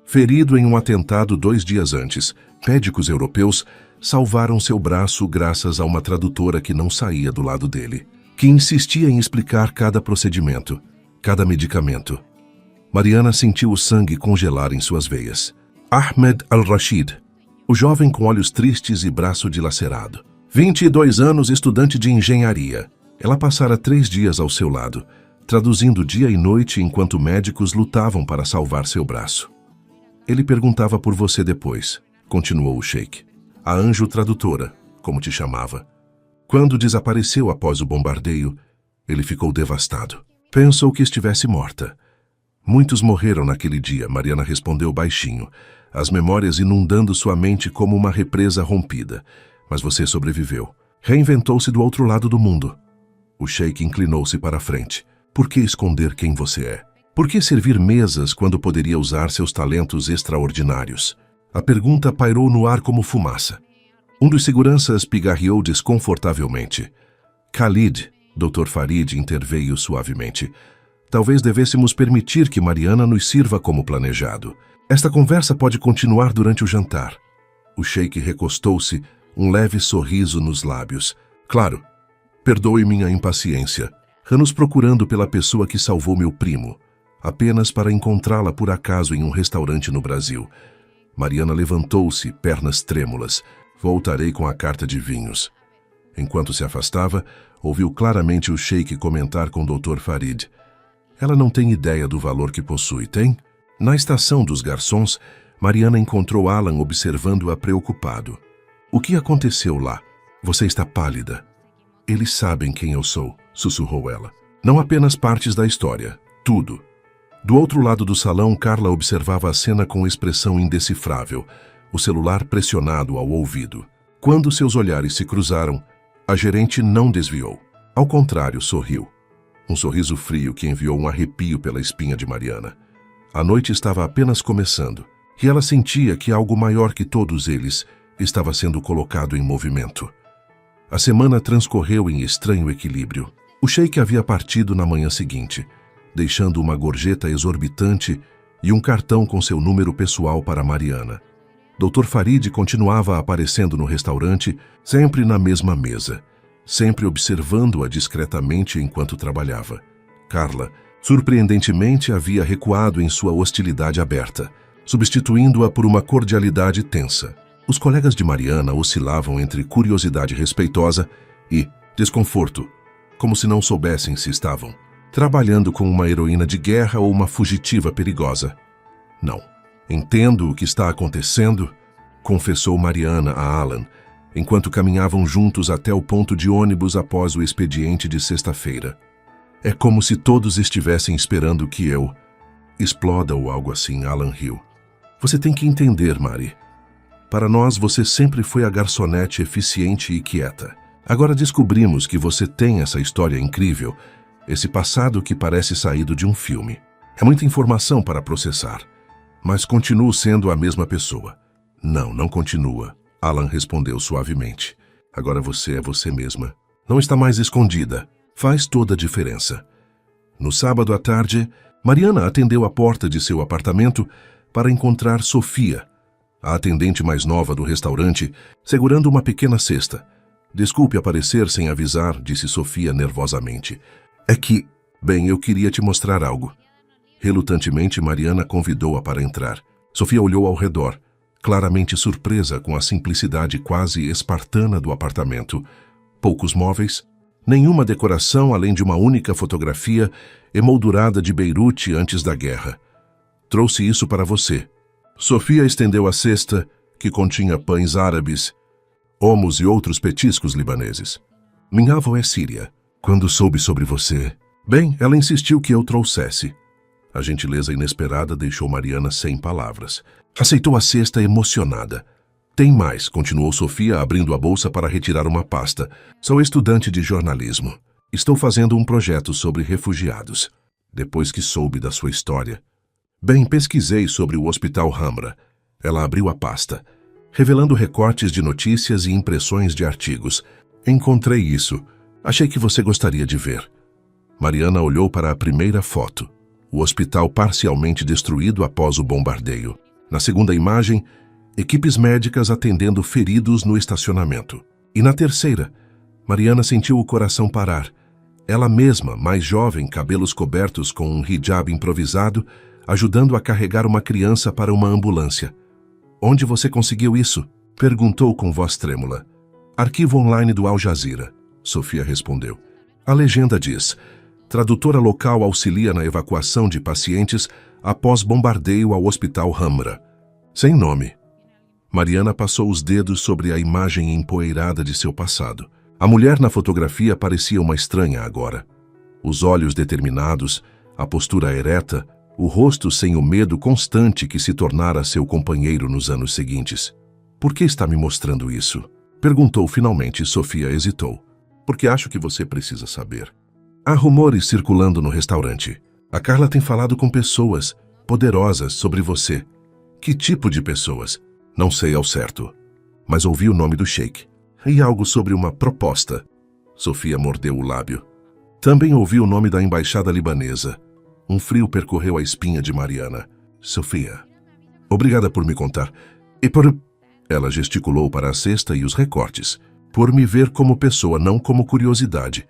Speaker 1: ferido em um atentado 2 dias antes. Médicos europeus salvaram seu braço graças a uma tradutora que não saía do lado dele, que insistia em explicar cada procedimento, cada medicamento. Mariana sentiu o sangue congelar em suas veias. Ahmed Al-Rashid, o jovem com olhos tristes e braço dilacerado. 22 anos, estudante de engenharia. Ela passara 3 dias ao seu lado, traduzindo dia e noite enquanto médicos lutavam para salvar seu braço. Ele perguntava por você depois, continuou o Sheikh. A anjo tradutora, como te chamava. Quando desapareceu após o bombardeio, ele ficou devastado. Pensou que estivesse morta. Muitos morreram naquele dia, Mariana respondeu baixinho, as memórias inundando sua mente como uma represa rompida. Mas você sobreviveu. Reinventou-se do outro lado do mundo. O Sheikh inclinou-se para a frente. Por que esconder quem você é? Por que servir mesas quando poderia usar seus talentos extraordinários? A pergunta pairou no ar como fumaça. Um dos seguranças pigarreou desconfortavelmente. Khalid, Dr. Farid interveio suavemente. Talvez devêssemos permitir que Mariana nos sirva como planejado. Esta conversa pode continuar durante o jantar. O Sheikh recostou-se, um leve sorriso nos lábios. Claro, perdoe minha impaciência. Anos procurando pela pessoa que salvou meu primo, apenas para encontrá-la por acaso em um restaurante no Brasil. Mariana levantou-se, pernas trêmulas. Voltarei com a carta de vinhos. Enquanto se afastava, ouviu claramente o sheik comentar com o Dr. Farid. Ela não tem ideia do valor que possui, tem? Na estação dos garçons, Mariana encontrou Alan observando-a preocupado. O que aconteceu lá? Você está pálida. Eles sabem quem eu sou, sussurrou ela. Não apenas partes da história, tudo. Do outro lado do salão, Carla observava a cena com expressão indecifrável, o celular pressionado ao ouvido. Quando seus olhares se cruzaram, a gerente não desviou. Ao contrário, sorriu. Um sorriso frio que enviou um arrepio pela espinha de Mariana. A noite estava apenas começando, e ela sentia que algo maior que todos eles estava sendo colocado em movimento. A semana transcorreu em estranho equilíbrio. O sheik havia partido na manhã seguinte, deixando uma gorjeta exorbitante e um cartão com seu número pessoal para Mariana. Dr. Farid continuava aparecendo no restaurante, sempre na mesma mesa, sempre observando-a discretamente enquanto trabalhava. Carla, surpreendentemente, havia recuado em sua hostilidade aberta, substituindo-a por uma cordialidade tensa. Os colegas de Mariana oscilavam entre curiosidade respeitosa e desconforto, como se não soubessem se estavam trabalhando com uma heroína de guerra ou uma fugitiva perigosa. Não. Entendo o que está acontecendo, confessou Mariana a Alan, enquanto caminhavam juntos até o ponto de ônibus após o expediente de sexta-feira. É como se todos estivessem esperando que eu exploda ou algo assim, Alan riu. Você tem que entender, Mari. Para nós, você sempre foi a garçonete eficiente e quieta. Agora descobrimos que você tem essa história incrível, esse passado que parece saído de um filme. É muita informação para processar, mas continuo sendo a mesma pessoa. Não continua, Alan respondeu suavemente. Agora você é você mesma. Não está mais escondida. Faz toda a diferença. No sábado à tarde, Mariana atendeu a porta de seu apartamento para encontrar Sofia, a atendente mais nova do restaurante, segurando uma pequena cesta. Desculpe aparecer sem avisar, disse Sofia nervosamente. É que, bem, eu queria te mostrar algo. Relutantemente, Mariana convidou-a para entrar. Sofia olhou ao redor, claramente surpresa com a simplicidade quase espartana do apartamento. Poucos móveis, nenhuma decoração além de uma única fotografia emoldurada de Beirute antes da guerra. Trouxe isso para você. Sofia estendeu a cesta, que continha pães árabes, hummus e outros petiscos libaneses. Minha avó é síria. Quando soube sobre você... Bem, ela insistiu que eu trouxesse. A gentileza inesperada deixou Mariana sem palavras. Aceitou a cesta emocionada. Tem mais, continuou Sofia, abrindo a bolsa para retirar uma pasta. Sou estudante de jornalismo. Estou fazendo um projeto sobre refugiados. Depois que soube da sua história... Bem, pesquisei sobre o Hospital Hamra. Ela abriu a pasta, revelando recortes de notícias e impressões de artigos. Encontrei isso. Achei que você gostaria de ver. Mariana olhou para a primeira foto. O hospital parcialmente destruído após o bombardeio. Na segunda imagem, equipes médicas atendendo feridos no estacionamento. E na terceira, Mariana sentiu o coração parar. Ela mesma, mais jovem, cabelos cobertos com um hijab improvisado, ajudando a carregar uma criança para uma ambulância. Onde você conseguiu isso? Perguntou com voz trêmula. Arquivo online do Al Jazeera, Sofia respondeu. A legenda diz: tradutora local auxilia na evacuação de pacientes após bombardeio ao Hospital Hamra. Sem nome. Mariana passou os dedos sobre a imagem empoeirada de seu passado. A mulher na fotografia parecia uma estranha agora. Os olhos determinados, a postura ereta, o rosto sem o medo constante que se tornara seu companheiro nos anos seguintes. Por que está me mostrando isso? Perguntou finalmente. Sofia hesitou. Porque acho que você precisa saber. Há rumores circulando no restaurante. A Carla tem falado com pessoas poderosas sobre você. Que tipo de pessoas? Não sei ao certo. Mas ouvi o nome do sheik. E algo sobre uma proposta. Sofia mordeu o lábio. Também ouvi o nome da embaixada libanesa. Um frio percorreu a espinha de Mariana. Sofia. Obrigada por me contar. E por... Ela gesticulou para a cesta e os recortes. Por me ver como pessoa, não como curiosidade.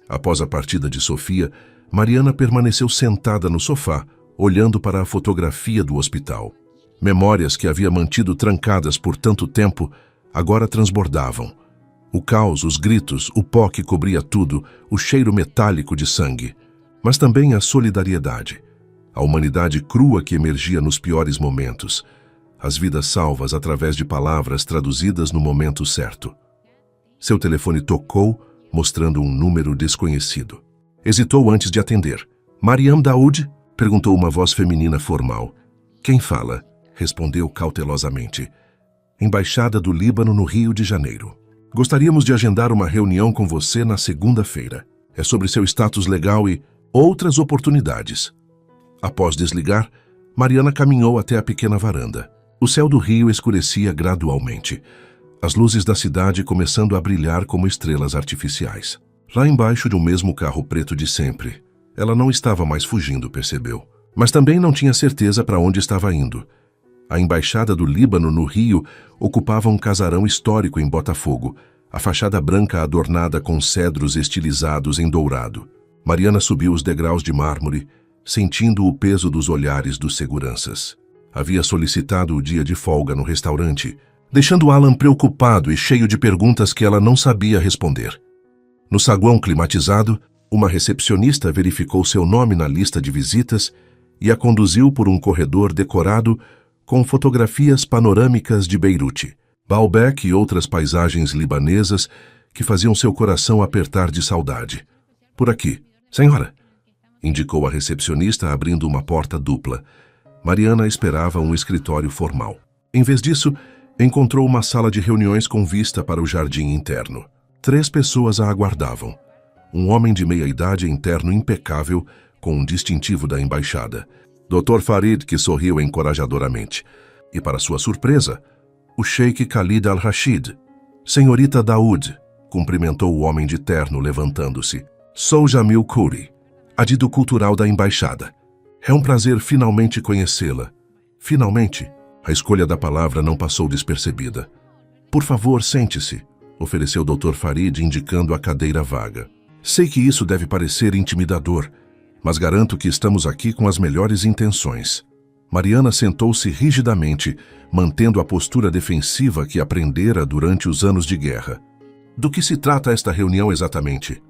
Speaker 1: Após a partida de Sofia, Mariana permaneceu sentada no sofá, olhando para a fotografia do hospital. Memórias que havia mantido trancadas por tanto tempo, agora transbordavam. O caos, os gritos, o pó que cobria tudo, o cheiro metálico de sangue. Mas também a solidariedade. A humanidade crua que emergia nos piores momentos. As vidas salvas através de palavras traduzidas no momento certo. Seu telefone tocou, mostrando um número desconhecido. Hesitou antes de atender. Mariam Daoud? Perguntou uma voz feminina formal. Quem fala? Respondeu cautelosamente. Embaixada do Líbano no Rio de Janeiro. Gostaríamos de agendar uma reunião com você na segunda-feira. É sobre seu status legal e outras oportunidades. Após desligar, Mariana caminhou até a pequena varanda. O céu do Rio escurecia gradualmente. As luzes da cidade começando a brilhar como estrelas artificiais. Lá embaixo de um mesmo carro preto de sempre. Ela não estava mais fugindo, percebeu. Mas também não tinha certeza para onde estava indo. A Embaixada do Líbano no Rio ocupava um casarão histórico em Botafogo, a fachada branca adornada com cedros estilizados em dourado. Mariana subiu os degraus de mármore, sentindo o peso dos olhares dos seguranças. Havia solicitado o dia de folga no restaurante, deixando Alan preocupado e cheio de perguntas que ela não sabia responder. No saguão climatizado, uma recepcionista verificou seu nome na lista de visitas e a conduziu por um corredor decorado com fotografias panorâmicas de Beirute, Baalbek e outras paisagens libanesas que faziam seu coração apertar de saudade. Por aqui, senhora, indicou a recepcionista abrindo uma porta dupla. Mariana esperava um escritório formal. Em vez disso, encontrou uma sala de reuniões com vista para o jardim interno. 3 pessoas a aguardavam. Um homem de meia-idade em terno impecável, com um distintivo da embaixada. Dr. Farid, que sorriu encorajadoramente. E, para sua surpresa, o Sheikh Khalid al-Rashid. Senhorita Daoud, cumprimentou o homem de terno, levantando-se. Sou Jamil Khoury, adido cultural da embaixada. É um prazer finalmente conhecê-la. Finalmente, a escolha da palavra não passou despercebida. Por favor, sente-se, ofereceu Dr. Farid, indicando a cadeira vaga. Sei que isso deve parecer intimidador, mas garanto que estamos aqui com as melhores intenções. Mariana sentou-se rigidamente, mantendo a postura defensiva que aprendera durante os anos de guerra. Do que se trata esta reunião exatamente?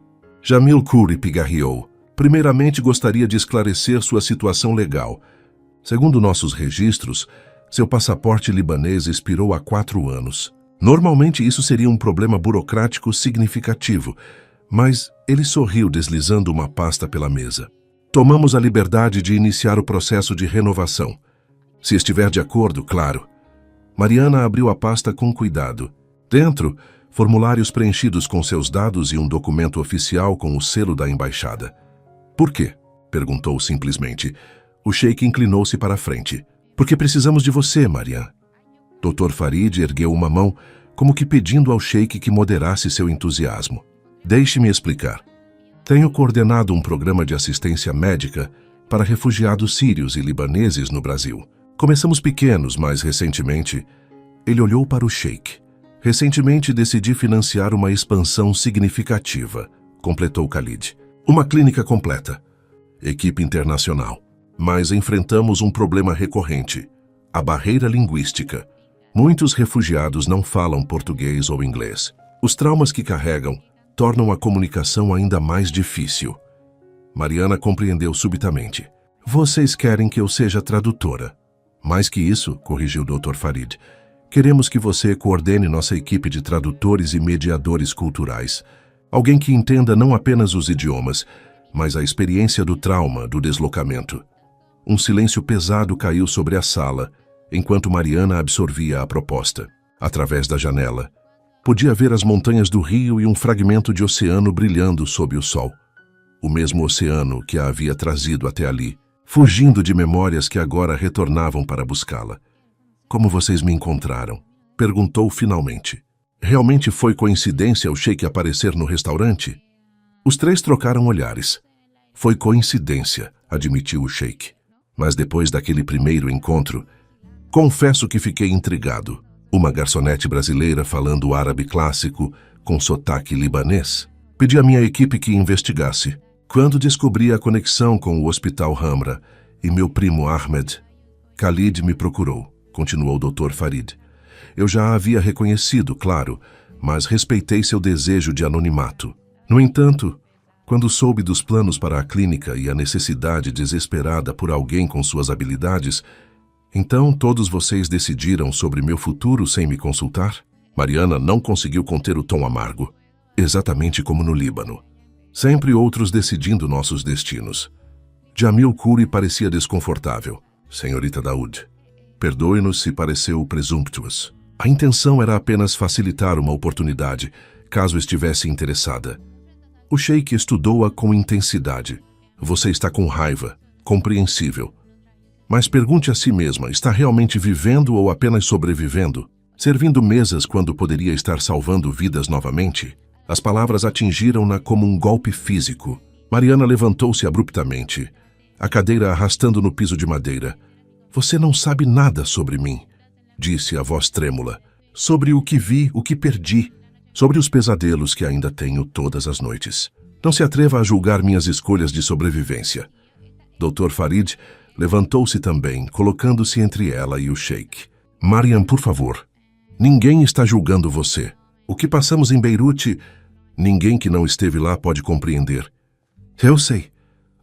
Speaker 1: Jamil Khoury pigarreou. Primeiramente, gostaria de esclarecer sua situação legal. Segundo nossos registros, seu passaporte libanês expirou há 4 anos. Normalmente isso seria um problema burocrático significativo, mas ele sorriu deslizando uma pasta pela mesa. Tomamos a liberdade de iniciar o processo de renovação. Se estiver de acordo, claro. Mariana abriu a pasta com cuidado. Dentro, formulários preenchidos com seus dados e um documento oficial com o selo da embaixada. Por quê? Perguntou simplesmente. O sheik inclinou-se para a frente. Porque precisamos de você, Mariana. Dr. Farid ergueu uma mão, como que pedindo ao sheik que moderasse seu entusiasmo. Deixe-me explicar. Tenho coordenado um programa de assistência médica para refugiados sírios e libaneses no Brasil. Começamos pequenos, mas recentemente... Ele olhou para o sheik. Recentemente decidi financiar uma expansão significativa, completou Khalid. Uma clínica completa. Equipe internacional. Mas enfrentamos um problema recorrente. A barreira linguística. Muitos refugiados não falam português ou inglês. Os traumas que carregam tornam a comunicação ainda mais difícil. Mariana compreendeu subitamente. Vocês querem que eu seja tradutora. Mais que isso, corrigiu o Dr. Farid, queremos que você coordene nossa equipe de tradutores e mediadores culturais. Alguém que entenda não apenas os idiomas, mas a experiência do trauma, do deslocamento. Um silêncio pesado caiu sobre a sala, enquanto Mariana absorvia a proposta. Através da janela, podia ver as montanhas do rio e um fragmento de oceano brilhando sob o sol. O mesmo oceano que a havia trazido até ali, fugindo de memórias que agora retornavam para buscá-la. Como vocês me encontraram? Perguntou finalmente. Realmente foi coincidência o sheik aparecer no restaurante? Os 3 trocaram olhares. Foi coincidência, admitiu o sheik. Mas depois daquele primeiro encontro, confesso que fiquei intrigado. Uma garçonete brasileira falando árabe clássico, com sotaque libanês. Pedi à minha equipe que investigasse. Quando descobri a conexão com o Hospital Hamra e meu primo Ahmed, Khalid me procurou, continuou o Dr. Farid. Eu já a havia reconhecido, claro, mas respeitei seu desejo de anonimato. No entanto, quando soube dos planos para a clínica e a necessidade desesperada por alguém com suas habilidades, então todos vocês decidiram sobre meu futuro sem me consultar? Mariana não conseguiu conter o tom amargo. Exatamente como no Líbano. Sempre outros decidindo nossos destinos. Jamil Khoury parecia desconfortável. Senhorita Daoud, perdoe-nos se pareceu presumptuous. A intenção era apenas facilitar uma oportunidade, caso estivesse interessada. O sheik estudou-a com intensidade. Você está com raiva, compreensível. Mas pergunte a si mesma, está realmente vivendo ou apenas sobrevivendo? Servindo mesas quando poderia estar salvando vidas novamente? As palavras atingiram-na como um golpe físico. Mariana levantou-se abruptamente, a cadeira arrastando no piso de madeira. Você não sabe nada sobre mim, disse a voz trêmula. Sobre o que vi, o que perdi. Sobre os pesadelos que ainda tenho todas as noites. Não se atreva a julgar minhas escolhas de sobrevivência. Dr. Farid levantou-se também, colocando-se entre ela e o sheik. Mariam, por favor. Ninguém está julgando você. O que passamos em Beirute, ninguém que não esteve lá pode compreender. Eu sei.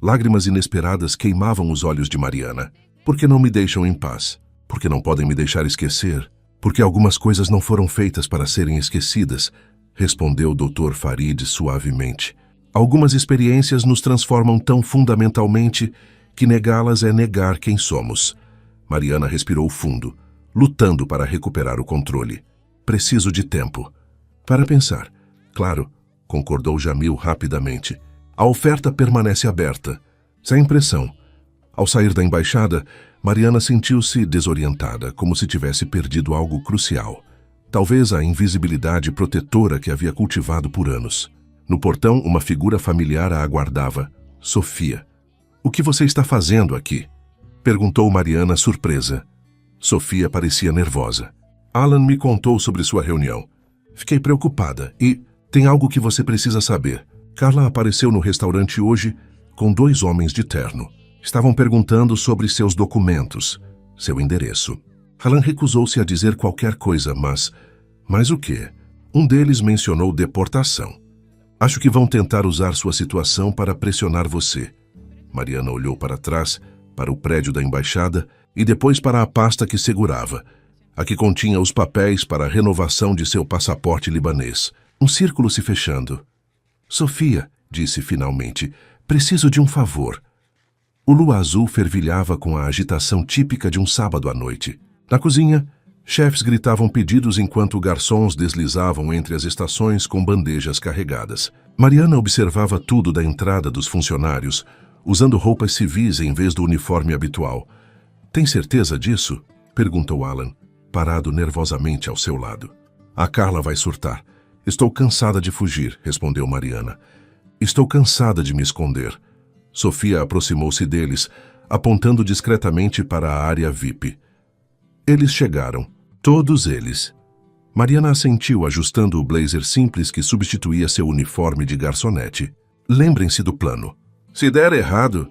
Speaker 1: Lágrimas inesperadas queimavam os olhos de Mariana. Por que não me deixam em paz? Porque não podem me deixar esquecer? Porque algumas coisas não foram feitas para serem esquecidas, respondeu o Dr. Farid suavemente. Algumas experiências nos transformam tão fundamentalmente que negá-las é negar quem somos. Mariana respirou fundo, lutando para recuperar o controle. Preciso de tempo. Para pensar. Claro, concordou Jamil rapidamente. A oferta permanece aberta. Sem impressão. Ao sair da embaixada, Mariana sentiu-se desorientada, como se tivesse perdido algo crucial. Talvez a invisibilidade protetora que havia cultivado por anos. No portão, uma figura familiar a aguardava. Sofia. O que você está fazendo aqui? Perguntou Mariana, surpresa. Sofia parecia nervosa. Alan me contou sobre sua reunião. Fiquei preocupada e tem algo que você precisa saber. Carla apareceu no restaurante hoje com 2 homens de terno. Estavam perguntando sobre seus documentos, seu endereço. Alan recusou-se a dizer qualquer coisa, mas o quê? Um deles mencionou deportação. Acho que vão tentar usar sua situação para pressionar você. Mariana olhou para trás, para o prédio da embaixada e depois para a pasta que segurava, a que continha os papéis para a renovação de seu passaporte libanês. Um círculo se fechando. Sofia, disse finalmente, preciso de um favor. O lua azul fervilhava com a agitação típica de um sábado à noite. Na cozinha, chefes gritavam pedidos enquanto garçons deslizavam entre as estações com bandejas carregadas. Mariana observava tudo da entrada dos funcionários, usando roupas civis em vez do uniforme habitual. Tem certeza disso? Perguntou Alan, parado nervosamente ao seu lado. A Carla vai surtar. Estou cansada de fugir, respondeu Mariana. Estou cansada de me esconder. Sofia aproximou-se deles, apontando discretamente para a área VIP. Eles chegaram. Todos eles. Mariana assentiu, ajustando o blazer simples que substituía seu uniforme de garçonete. Lembrem-se do plano. Se der errado,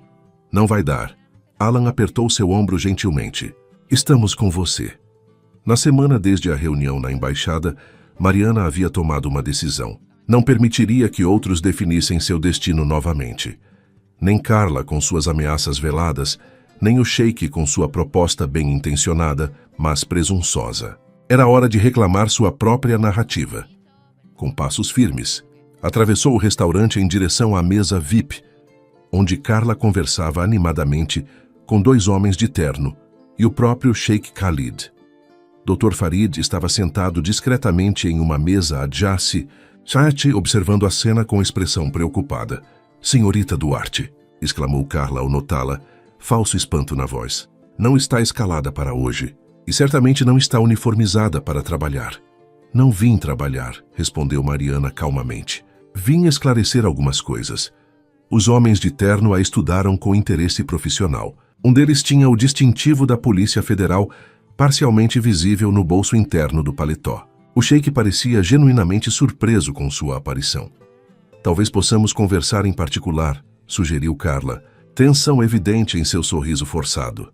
Speaker 1: não vai dar. Alan apertou seu ombro gentilmente. Estamos com você. Na semana desde a reunião na embaixada, Mariana havia tomado uma decisão. Não permitiria que outros definissem seu destino novamente. Nem Carla com suas ameaças veladas, nem o sheik com sua proposta bem-intencionada, mas presunçosa. Era hora de reclamar sua própria narrativa. Com passos firmes, atravessou o restaurante em direção à mesa VIP, onde Carla conversava animadamente com 2 homens de terno e o próprio Sheik Khalid. Dr. Farid estava sentado discretamente em uma mesa adjace, observando a cena com expressão preocupada. Senhorita Duarte, exclamou Carla ao notá-la, falso espanto na voz. Não está escalada para hoje e certamente não está uniformizada para trabalhar. Não vim trabalhar, respondeu Mariana calmamente. Vim esclarecer algumas coisas. Os homens de terno a estudaram com interesse profissional. Um deles tinha o distintivo da Polícia Federal parcialmente visível no bolso interno do paletó. O sheik parecia genuinamente surpreso com sua aparição. Talvez possamos conversar em particular, sugeriu Carla, tensão evidente em seu sorriso forçado.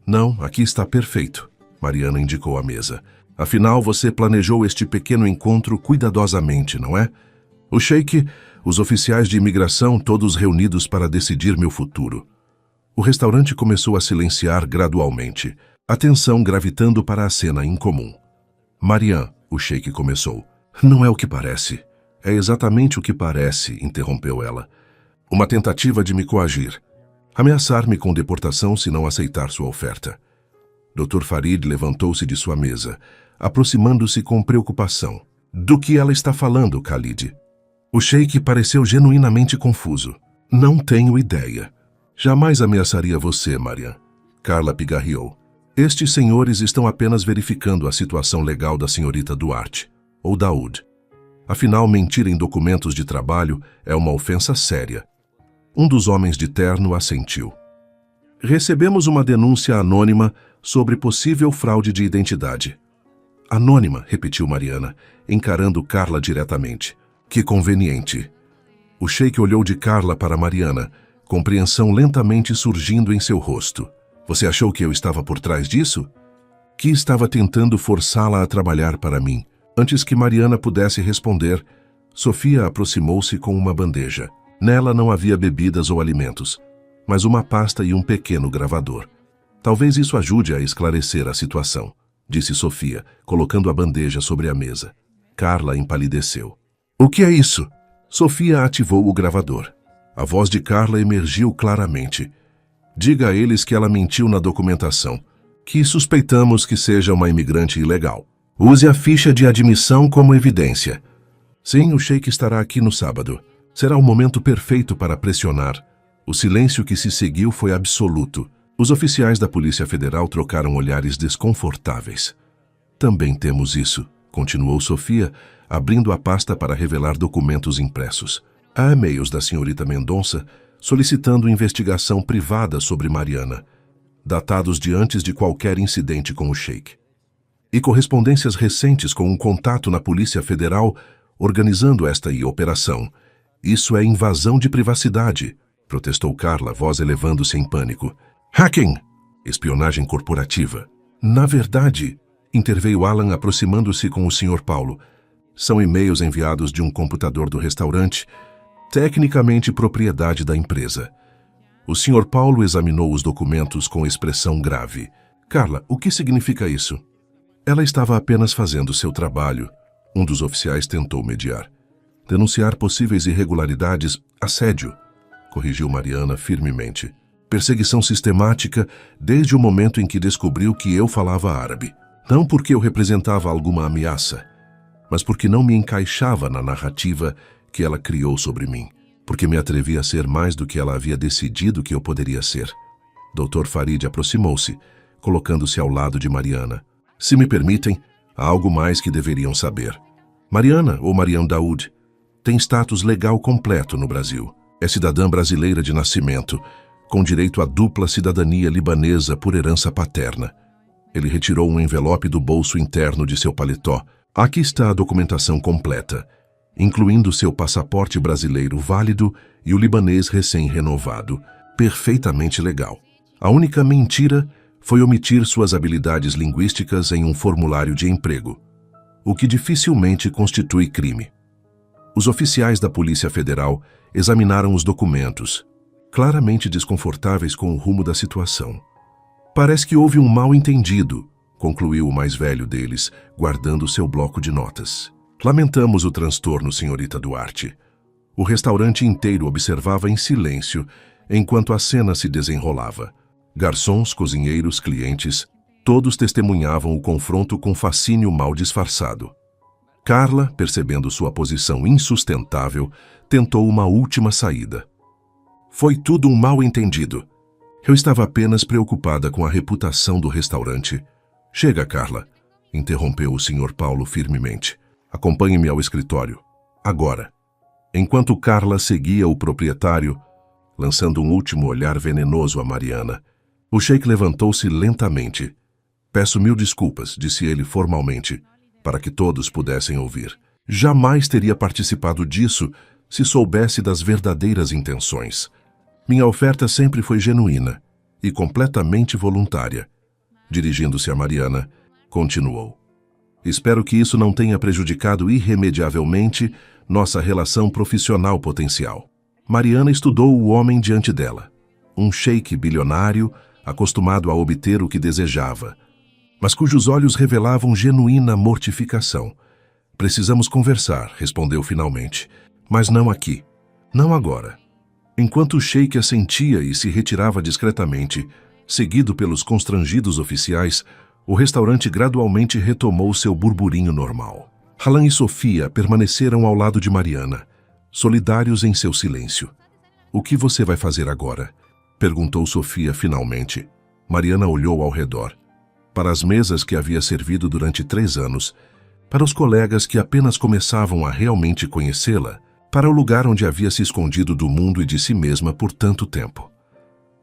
Speaker 1: Não, aqui está perfeito, Mariana indicou a mesa. Afinal, você planejou este pequeno encontro cuidadosamente, não é? O sheik, os oficiais de imigração, todos reunidos para decidir meu futuro. O restaurante começou a silenciar gradualmente, a tensão gravitando para a cena incomum. Marian, o sheik começou. Não é o que parece. É exatamente o que parece, interrompeu ela. Uma tentativa de me coagir. Ameaçar-me com deportação se não aceitar sua oferta. Dr. Farid levantou-se de sua mesa, aproximando-se com preocupação. Do que ela está falando, Khalid? O sheik pareceu genuinamente confuso. Não tenho ideia. Jamais ameaçaria você, Marian. Carla pigarreou. Estes senhores estão apenas verificando a situação legal da senhorita Duarte, ou Daoud. Afinal, mentir em documentos de trabalho é uma ofensa séria. Um dos homens de terno assentiu. Recebemos uma denúncia anônima sobre possível fraude de identidade. Anônima, repetiu Mariana, encarando Carla diretamente. Que conveniente. O sheik olhou de Carla para Mariana, compreensão lentamente surgindo em seu rosto. Você achou que eu estava por trás disso? Que estava tentando forçá-la a trabalhar para mim. Antes que Mariana pudesse responder, Sofia aproximou-se com uma bandeja. Nela não havia bebidas ou alimentos, mas uma pasta e um pequeno gravador. Talvez isso ajude a esclarecer a situação, disse Sofia, colocando a bandeja sobre a mesa. Carla empalideceu. O que é isso? Sofia ativou o gravador. A voz de Carla emergiu claramente. Diga a eles que ela mentiu na documentação, que suspeitamos que seja uma imigrante ilegal. Use a ficha de admissão como evidência. Sim, o sheik estará aqui no sábado. Será o momento perfeito para pressionar. O silêncio que se seguiu foi absoluto. Os oficiais da Polícia Federal trocaram olhares desconfortáveis. Também temos isso, continuou Sofia, abrindo a pasta para revelar documentos impressos. Há e-mails da senhorita Mendonça solicitando investigação privada sobre Mariana, datados de antes de qualquer incidente com o sheik. E correspondências recentes com um contato na Polícia Federal organizando esta operação. Isso é invasão de privacidade, protestou Carla, voz elevando-se em pânico. Hacking! Espionagem corporativa. Na verdade, interveio Alan aproximando-se com o Sr. Paulo. São e-mails enviados de um computador do restaurante, tecnicamente propriedade da empresa. O Sr. Paulo examinou os documentos com expressão grave. Carla, o que significa isso? Ela estava apenas fazendo seu trabalho. Um dos oficiais tentou mediar. Denunciar possíveis irregularidades, assédio, corrigiu Mariana firmemente. Perseguição sistemática desde o momento em que descobriu que eu falava árabe. Não porque eu representava alguma ameaça, mas porque não me encaixava na narrativa que ela criou sobre mim, porque me atrevi a ser mais do que ela havia decidido que eu poderia ser. Dr. Farid aproximou-se, colocando-se ao lado de Mariana. Se me permitem, há algo mais que deveriam saber. Mariana, ou Mariam Daoud, tem status legal completo no Brasil. É cidadã brasileira de nascimento, com direito à dupla cidadania libanesa por herança paterna. Ele retirou um envelope do bolso interno de seu paletó. Aqui está a documentação completa, incluindo seu passaporte brasileiro válido e o libanês recém-renovado, perfeitamente legal. A única mentira foi omitir suas habilidades linguísticas em um formulário de emprego, o que dificilmente constitui crime. Os oficiais da Polícia Federal examinaram os documentos, claramente desconfortáveis com o rumo da situação. Parece que houve um mal-entendido, concluiu o mais velho deles, guardando seu bloco de notas. Lamentamos o transtorno, senhorita Duarte. O restaurante inteiro observava em silêncio enquanto a cena se desenrolava. Garçons, cozinheiros, clientes, todos testemunhavam o confronto com fascínio mal disfarçado. Carla, percebendo sua posição insustentável, tentou uma última saída. Foi tudo um mal-entendido. Eu estava apenas preocupada com a reputação do restaurante. Chega, Carla, interrompeu o Sr. Paulo firmemente. Acompanhe-me ao escritório. Agora. Enquanto Carla seguia o proprietário, lançando um último olhar venenoso a Mariana, o sheik levantou-se lentamente. Peço 1000 desculpas, disse ele formalmente, para que todos pudessem ouvir. Jamais teria participado disso se soubesse das verdadeiras intenções. Minha oferta sempre foi genuína e completamente voluntária. Dirigindo-se a Mariana, continuou. Espero que isso não tenha prejudicado irremediavelmente nossa relação profissional potencial. Mariana estudou o homem diante dela. Um sheik bilionário, acostumado a obter o que desejava, mas cujos olhos revelavam genuína mortificação. Precisamos conversar, respondeu finalmente, mas não aqui. Não agora. Enquanto o sheik assentia e se retirava discretamente, seguido pelos constrangidos oficiais, o restaurante gradualmente retomou seu burburinho normal. Halan e Sofia permaneceram ao lado de Mariana, solidários em seu silêncio. O que você vai fazer agora? Perguntou Sofia finalmente. Mariana olhou ao redor. Para as mesas que havia servido durante 3 anos, para os colegas que apenas começavam a realmente conhecê-la, para o lugar onde havia se escondido do mundo e de si mesma por tanto tempo.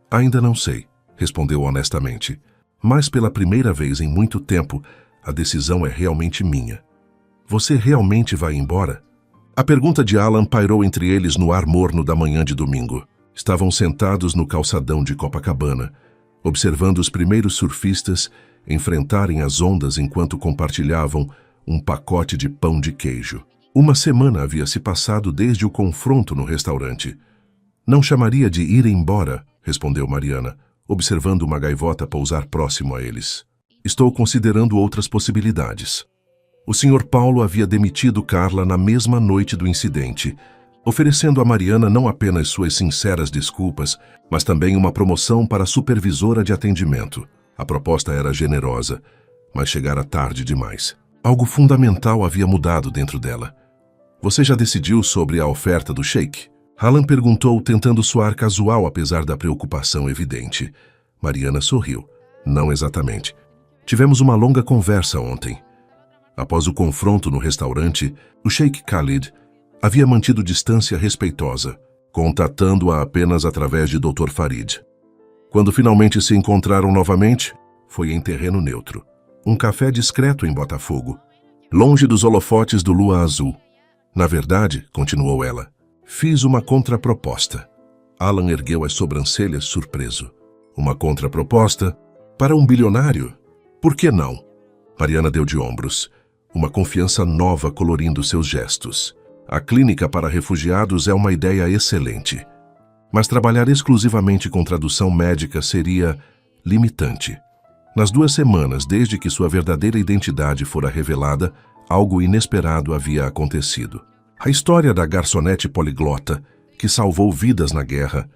Speaker 1: Ainda não sei, respondeu honestamente, mas pela primeira vez em muito tempo, a decisão é realmente minha. Você realmente vai embora? A pergunta de Alan pairou entre eles no ar morno da manhã de domingo. Estavam sentados no calçadão de Copacabana, observando os primeiros surfistas enfrentarem as ondas enquanto compartilhavam um pacote de pão de queijo. Uma semana havia se passado desde o confronto no restaurante. Não chamaria de ir embora, respondeu Mariana, observando uma gaivota pousar próximo a eles. Estou considerando outras possibilidades. O Sr. Paulo havia demitido Carla na mesma noite do incidente, oferecendo a Mariana não apenas suas sinceras desculpas, mas também uma promoção para supervisora de atendimento. A proposta era generosa, mas chegara tarde demais. Algo fundamental havia mudado dentro dela. Você já decidiu sobre a oferta do sheik? Halan perguntou, tentando soar casual apesar da preocupação evidente. Mariana sorriu. Não exatamente. Tivemos uma longa conversa ontem. Após o confronto no restaurante, o sheik Khalid havia mantido distância respeitosa, contatando-a apenas através de Dr. Farid. Quando finalmente se encontraram novamente, foi em terreno neutro. Um café discreto em Botafogo, longe dos holofotes do Lua Azul. Na verdade, continuou ela, fiz uma contraproposta. Alan ergueu as sobrancelhas surpreso. Uma contraproposta? Para um bilionário? Por que não? Mariana deu de ombros, uma confiança nova colorindo seus gestos. A clínica para refugiados é uma ideia excelente, mas trabalhar exclusivamente com tradução médica seria limitante. Nas 2 semanas desde que sua verdadeira identidade fora revelada, algo inesperado havia acontecido. A história da garçonete poliglota, que salvou vidas na guerra,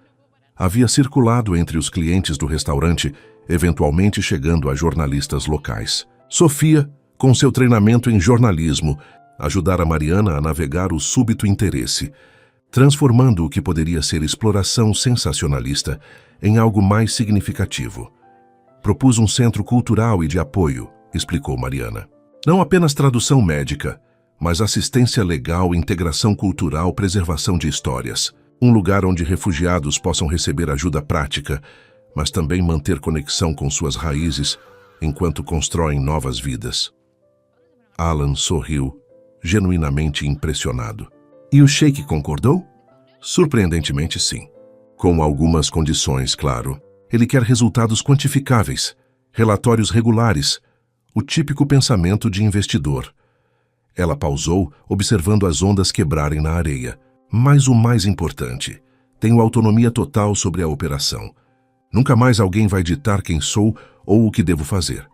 Speaker 1: havia circulado entre os clientes do restaurante, eventualmente chegando a jornalistas locais. Sofia, com seu treinamento em jornalismo, ajudara Mariana a navegar o súbito interesse, transformando o que poderia ser exploração sensacionalista em algo mais significativo. Propus um centro cultural e de apoio, explicou Mariana. Não apenas tradução médica, mas assistência legal, integração cultural, preservação de histórias. Um lugar onde refugiados possam receber ajuda prática, mas também manter conexão com suas raízes enquanto constroem novas vidas. Alan sorriu, genuinamente impressionado. E o sheik concordou? Surpreendentemente, sim. Com algumas condições, claro. Ele quer resultados quantificáveis, relatórios regulares, o típico pensamento de investidor. Ela pausou, observando as ondas quebrarem na areia. Mas o mais importante, tenho autonomia total sobre a operação. Nunca mais alguém vai ditar quem sou ou o que devo fazer.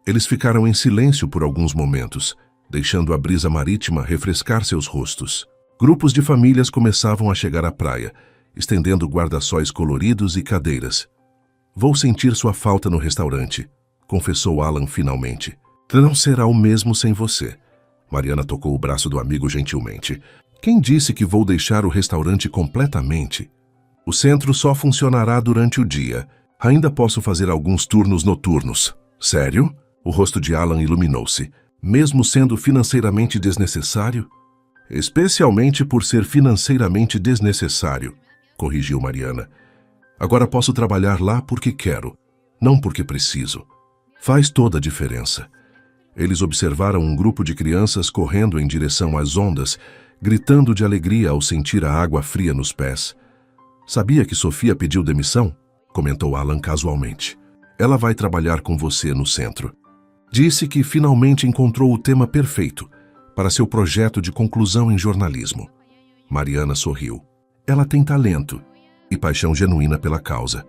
Speaker 1: Eles ficaram em silêncio por alguns momentos, deixando a brisa marítima refrescar seus rostos. Grupos de famílias começavam a chegar à praia, estendendo guarda-sóis coloridos e cadeiras. Vou sentir sua falta no restaurante, confessou Alan finalmente. Não será o mesmo sem você. Mariana tocou o braço do amigo gentilmente. Quem disse que vou deixar o restaurante completamente? O centro só funcionará durante o dia. Ainda posso fazer alguns turnos noturnos. Sério? O rosto de Alan iluminou-se. Mesmo sendo financeiramente desnecessário? Especialmente por ser financeiramente desnecessário, corrigiu Mariana. Agora posso trabalhar lá porque quero, não porque preciso. Faz toda a diferença. Eles observaram um grupo de crianças correndo em direção às ondas, gritando de alegria ao sentir a água fria nos pés. Sabia que Sofia pediu demissão? Comentou Alan casualmente. Ela vai trabalhar com você no centro. Disse que finalmente encontrou o tema perfeito para seu projeto de conclusão em jornalismo. Mariana sorriu. Ela tem talento e paixão genuína pela causa.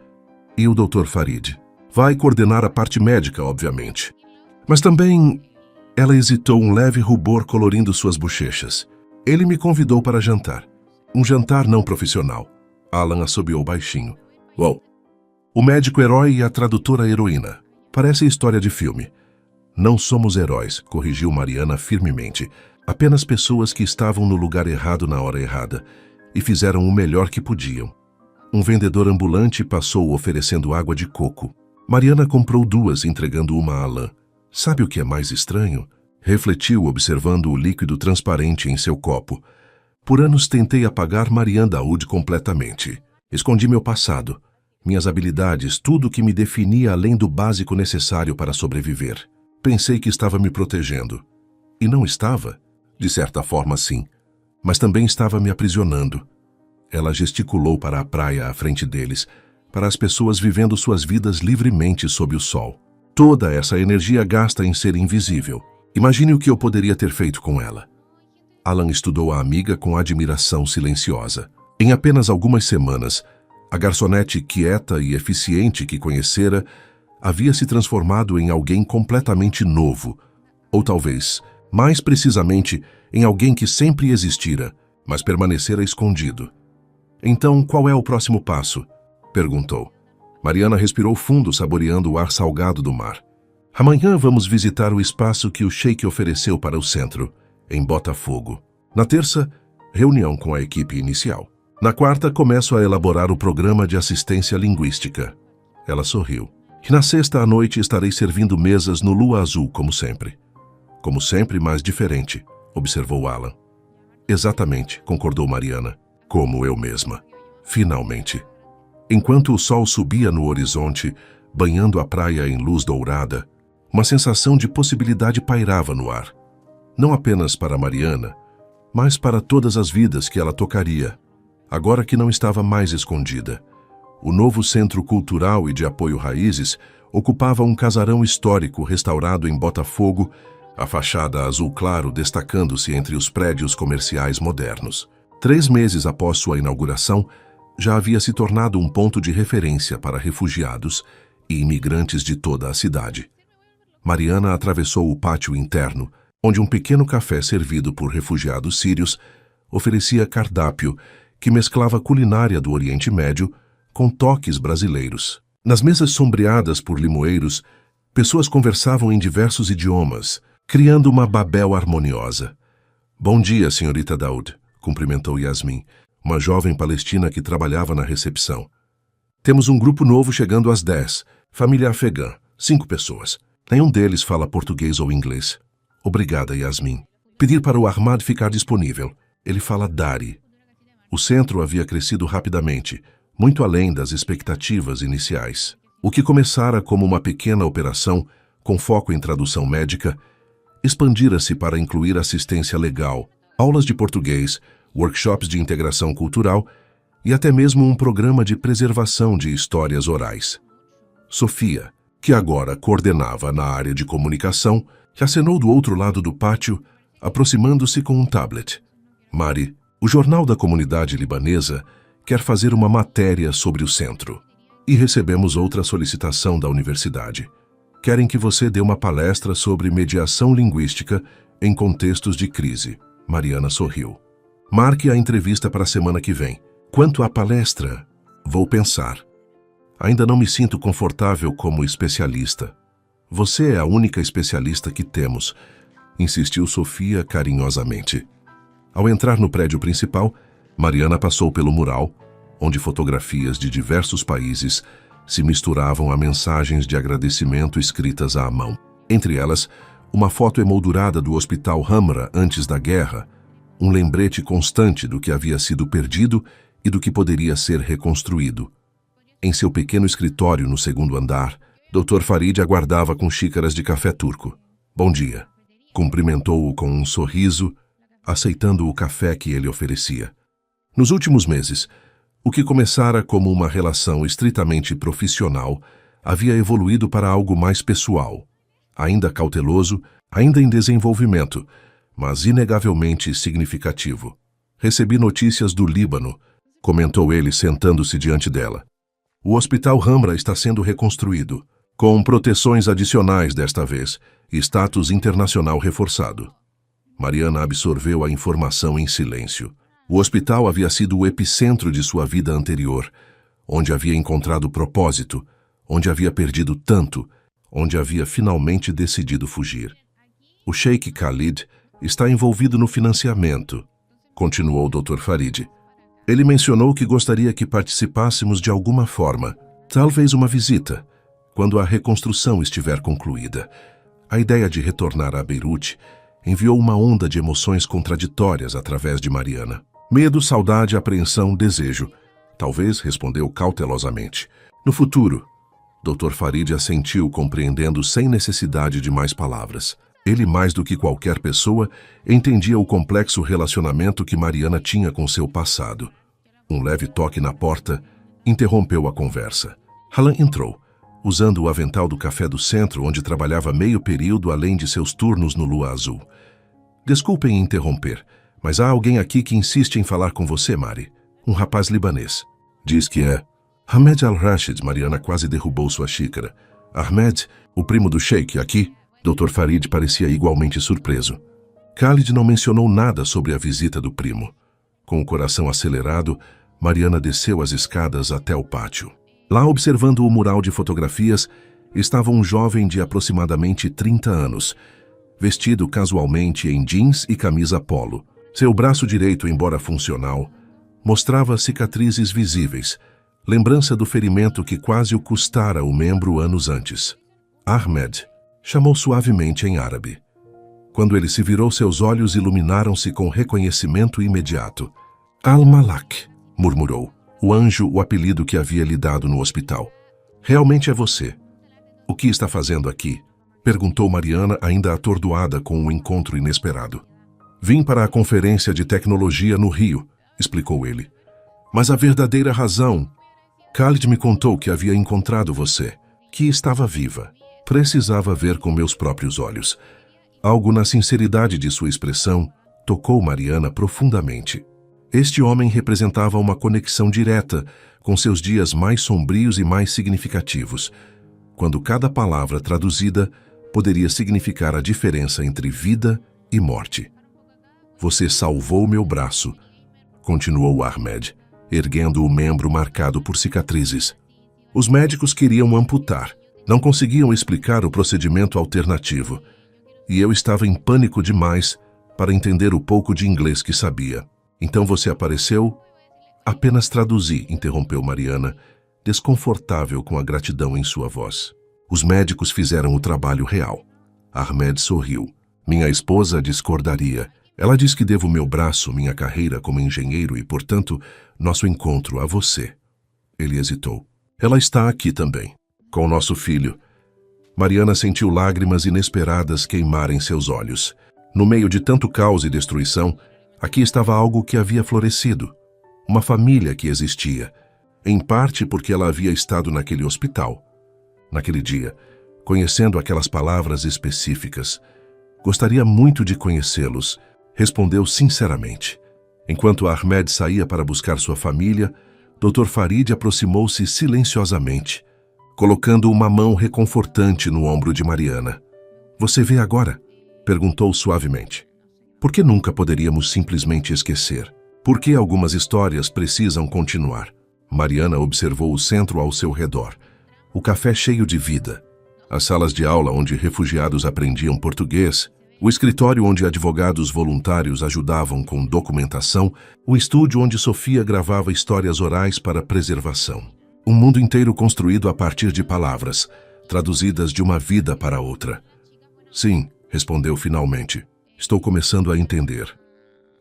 Speaker 1: E o Dr. Farid? Vai coordenar a parte médica, obviamente. Mas também... Ela hesitou, um leve rubor colorindo suas bochechas. Ele me convidou para jantar. Um jantar não profissional. Alan assobiou baixinho. Uou! O médico herói e a tradutora heroína. Parece história de filme. Não somos heróis, corrigiu Mariana firmemente. Apenas pessoas que estavam no lugar errado na hora errada e fizeram o melhor que podiam. Um vendedor ambulante passou oferecendo água de coco. Mariana comprou 2, entregando uma a Alan. Sabe o que é mais estranho? Refletiu, observando o líquido transparente em seu copo. Por anos tentei apagar Mariana Daoud completamente. Escondi meu passado, minhas habilidades, tudo o que me definia além do básico necessário para sobreviver. Pensei que estava me protegendo. E não estava? De certa forma, sim. Mas também estava me aprisionando. Ela gesticulou para a praia à frente deles, para as pessoas vivendo suas vidas livremente sob o sol. Toda essa energia gasta em ser invisível. Imagine o que eu poderia ter feito com ela. Alan estudou a amiga com admiração silenciosa. Em apenas algumas semanas, a garçonete quieta e eficiente que conhecera havia se transformado em alguém completamente novo, ou talvez, mais precisamente, em alguém que sempre existira, mas permanecera escondido. Então, qual é o próximo passo? Perguntou. Mariana respirou fundo, saboreando o ar salgado do mar. Amanhã vamos visitar o espaço que o Sheik ofereceu para o centro, em Botafogo. Na terça, reunião com a equipe inicial. Na quarta, começo a elaborar o programa de assistência linguística. Ela sorriu. E na sexta à noite estarei servindo mesas no Lua Azul, como sempre. Como sempre, mas diferente, observou Alan. Exatamente, concordou Mariana. Como eu mesma. Finalmente. Enquanto o sol subia no horizonte, banhando a praia em luz dourada, uma sensação de possibilidade pairava no ar. Não apenas para Mariana, mas para todas as vidas que ela tocaria, agora que não estava mais escondida. O novo Centro Cultural e de Apoio Raízes ocupava um casarão histórico restaurado em Botafogo, a fachada azul claro destacando-se entre os prédios comerciais modernos. 3 meses após sua inauguração, já havia se tornado um ponto de referência para refugiados e imigrantes de toda a cidade. Mariana atravessou o pátio interno, onde um pequeno café servido por refugiados sírios oferecia cardápio que mesclava culinária do Oriente Médio com toques brasileiros. Nas mesas sombreadas por limoeiros, pessoas conversavam em diversos idiomas, criando uma Babel harmoniosa. Bom dia, senhorita Daoud, cumprimentou Yasmin, uma jovem palestina que trabalhava na recepção. Temos um grupo novo chegando às 10, família afegã, 5 pessoas. Nenhum deles fala português ou inglês. Obrigada, Yasmin. Pedir para o Ahmad ficar disponível. Ele fala Dari. O centro havia crescido rapidamente, muito além das expectativas iniciais. O que começara como uma pequena operação, com foco em tradução médica, expandira-se para incluir assistência legal, aulas de português, workshops de integração cultural e até mesmo um programa de preservação de histórias orais. Sofia, que agora coordenava na área de comunicação, acenou do outro lado do pátio, aproximando-se com um tablet. Mari, o jornal da comunidade libanesa quer fazer uma matéria sobre o centro. E recebemos outra solicitação da universidade. Querem que você dê uma palestra sobre mediação linguística em contextos de crise. Mariana sorriu. Marque a entrevista para a semana que vem. Quanto à palestra, vou pensar. Ainda não me sinto confortável como especialista. Você é a única especialista que temos, insistiu Sofia carinhosamente. Ao entrar no prédio principal, Mariana passou pelo mural, onde fotografias de diversos países se misturavam a mensagens de agradecimento escritas à mão. Entre elas, uma foto emoldurada do Hospital Hamra antes da guerra, um lembrete constante do que havia sido perdido e do que poderia ser reconstruído. Em seu pequeno escritório no segundo andar, Dr. Farid aguardava com xícaras de café turco. Bom dia. Cumprimentou-o com um sorriso, aceitando o café que ele oferecia. Nos últimos meses, o que começara como uma relação estritamente profissional havia evoluído para algo mais pessoal. ainda cauteloso, ainda em desenvolvimento, mas inegavelmente significativo. Recebi notícias do Líbano, comentou ele sentando-se diante dela. O Hospital Hamra está sendo reconstruído, com proteções adicionais desta vez e status internacional reforçado. Mariana absorveu a informação em silêncio. O hospital havia sido o epicentro de sua vida anterior, onde havia encontrado propósito, onde havia perdido tanto, onde havia finalmente decidido fugir. O Sheikh Khalid está envolvido no financiamento, continuou o Dr. Farid. Ele mencionou que gostaria que participássemos de alguma forma, talvez uma visita, quando a reconstrução estiver concluída. A ideia de retornar a Beirute enviou uma onda de emoções contraditórias através de Mariana. Medo, saudade, apreensão, desejo. Talvez, respondeu cautelosamente. No futuro, Dr. Farid assentiu, compreendendo sem necessidade de mais palavras. Ele, mais do que qualquer pessoa, entendia o complexo relacionamento que Mariana tinha com seu passado. Um leve toque na porta interrompeu a conversa. Halan entrou, usando o avental do café do centro, onde trabalhava meio período além de seus turnos no Lua Azul. Desculpem interromper, mas há alguém aqui que insiste em falar com você, Mari. Um rapaz libanês. Diz que é Ahmed Al-Rashid. Mariana quase derrubou sua xícara. Ahmed, o primo do Sheikh, aqui? Dr. Farid parecia igualmente surpreso. Khalid não mencionou nada sobre a visita do primo. Com o coração acelerado, Mariana desceu as escadas até o pátio. Lá, observando o mural de fotografias, estava um jovem de aproximadamente 30 anos, vestido casualmente em jeans e camisa polo. Seu braço direito, embora funcional, mostrava cicatrizes visíveis, lembrança do ferimento que quase o custara o membro anos antes. Ahmed chamou suavemente em árabe. Quando ele se virou, seus olhos iluminaram-se com reconhecimento imediato. Al-Malak, murmurou. O anjo, o apelido que havia lhe dado no hospital. Realmente é você. O que está fazendo aqui? Perguntou Mariana, ainda atordoada com o encontro inesperado. Vim para a conferência de tecnologia no Rio, explicou ele. Mas a verdadeira razão... Khalid me contou que havia encontrado você, que estava viva. Precisava ver com meus próprios olhos. Algo na sinceridade de sua expressão tocou Mariana profundamente. Este homem representava uma conexão direta com seus dias mais sombrios e mais significativos, quando cada palavra traduzida poderia significar a diferença entre vida e morte. Você salvou meu braço, continuou Ahmed, erguendo o membro marcado por cicatrizes. Os médicos queriam amputar, não conseguiam explicar o procedimento alternativo, e eu estava em pânico demais para entender o pouco de inglês que sabia. Então você apareceu? Apenas traduzi, interrompeu Mariana, desconfortável com a gratidão em sua voz. Os médicos fizeram o trabalho real. Ahmed sorriu. Minha esposa discordaria. Ela diz que devo meu braço, minha carreira como engenheiro e, portanto, nosso encontro a você. Ele hesitou. Ela está aqui também, com o nosso filho. Mariana sentiu lágrimas inesperadas queimarem seus olhos. No meio de tanto caos e destruição, aqui estava algo que havia florescido. Uma família que existia, em parte porque ela havia estado naquele hospital. Naquele dia, conhecendo aquelas palavras específicas. Gostaria muito de conhecê-los, respondeu sinceramente. Enquanto Ahmed saía para buscar sua família, Dr. Farid aproximou-se silenciosamente, colocando uma mão reconfortante no ombro de Mariana. Você vê agora? Perguntou suavemente. Por que nunca poderíamos simplesmente esquecer? Por que algumas histórias precisam continuar? Mariana observou o centro ao seu redor. O café cheio de vida. As salas de aula onde refugiados aprendiam português. O escritório onde advogados voluntários ajudavam com documentação. O estúdio onde Sofia gravava histórias orais para preservação. Um mundo inteiro construído a partir de palavras, traduzidas de uma vida para outra. Sim, respondeu finalmente. Estou começando a entender.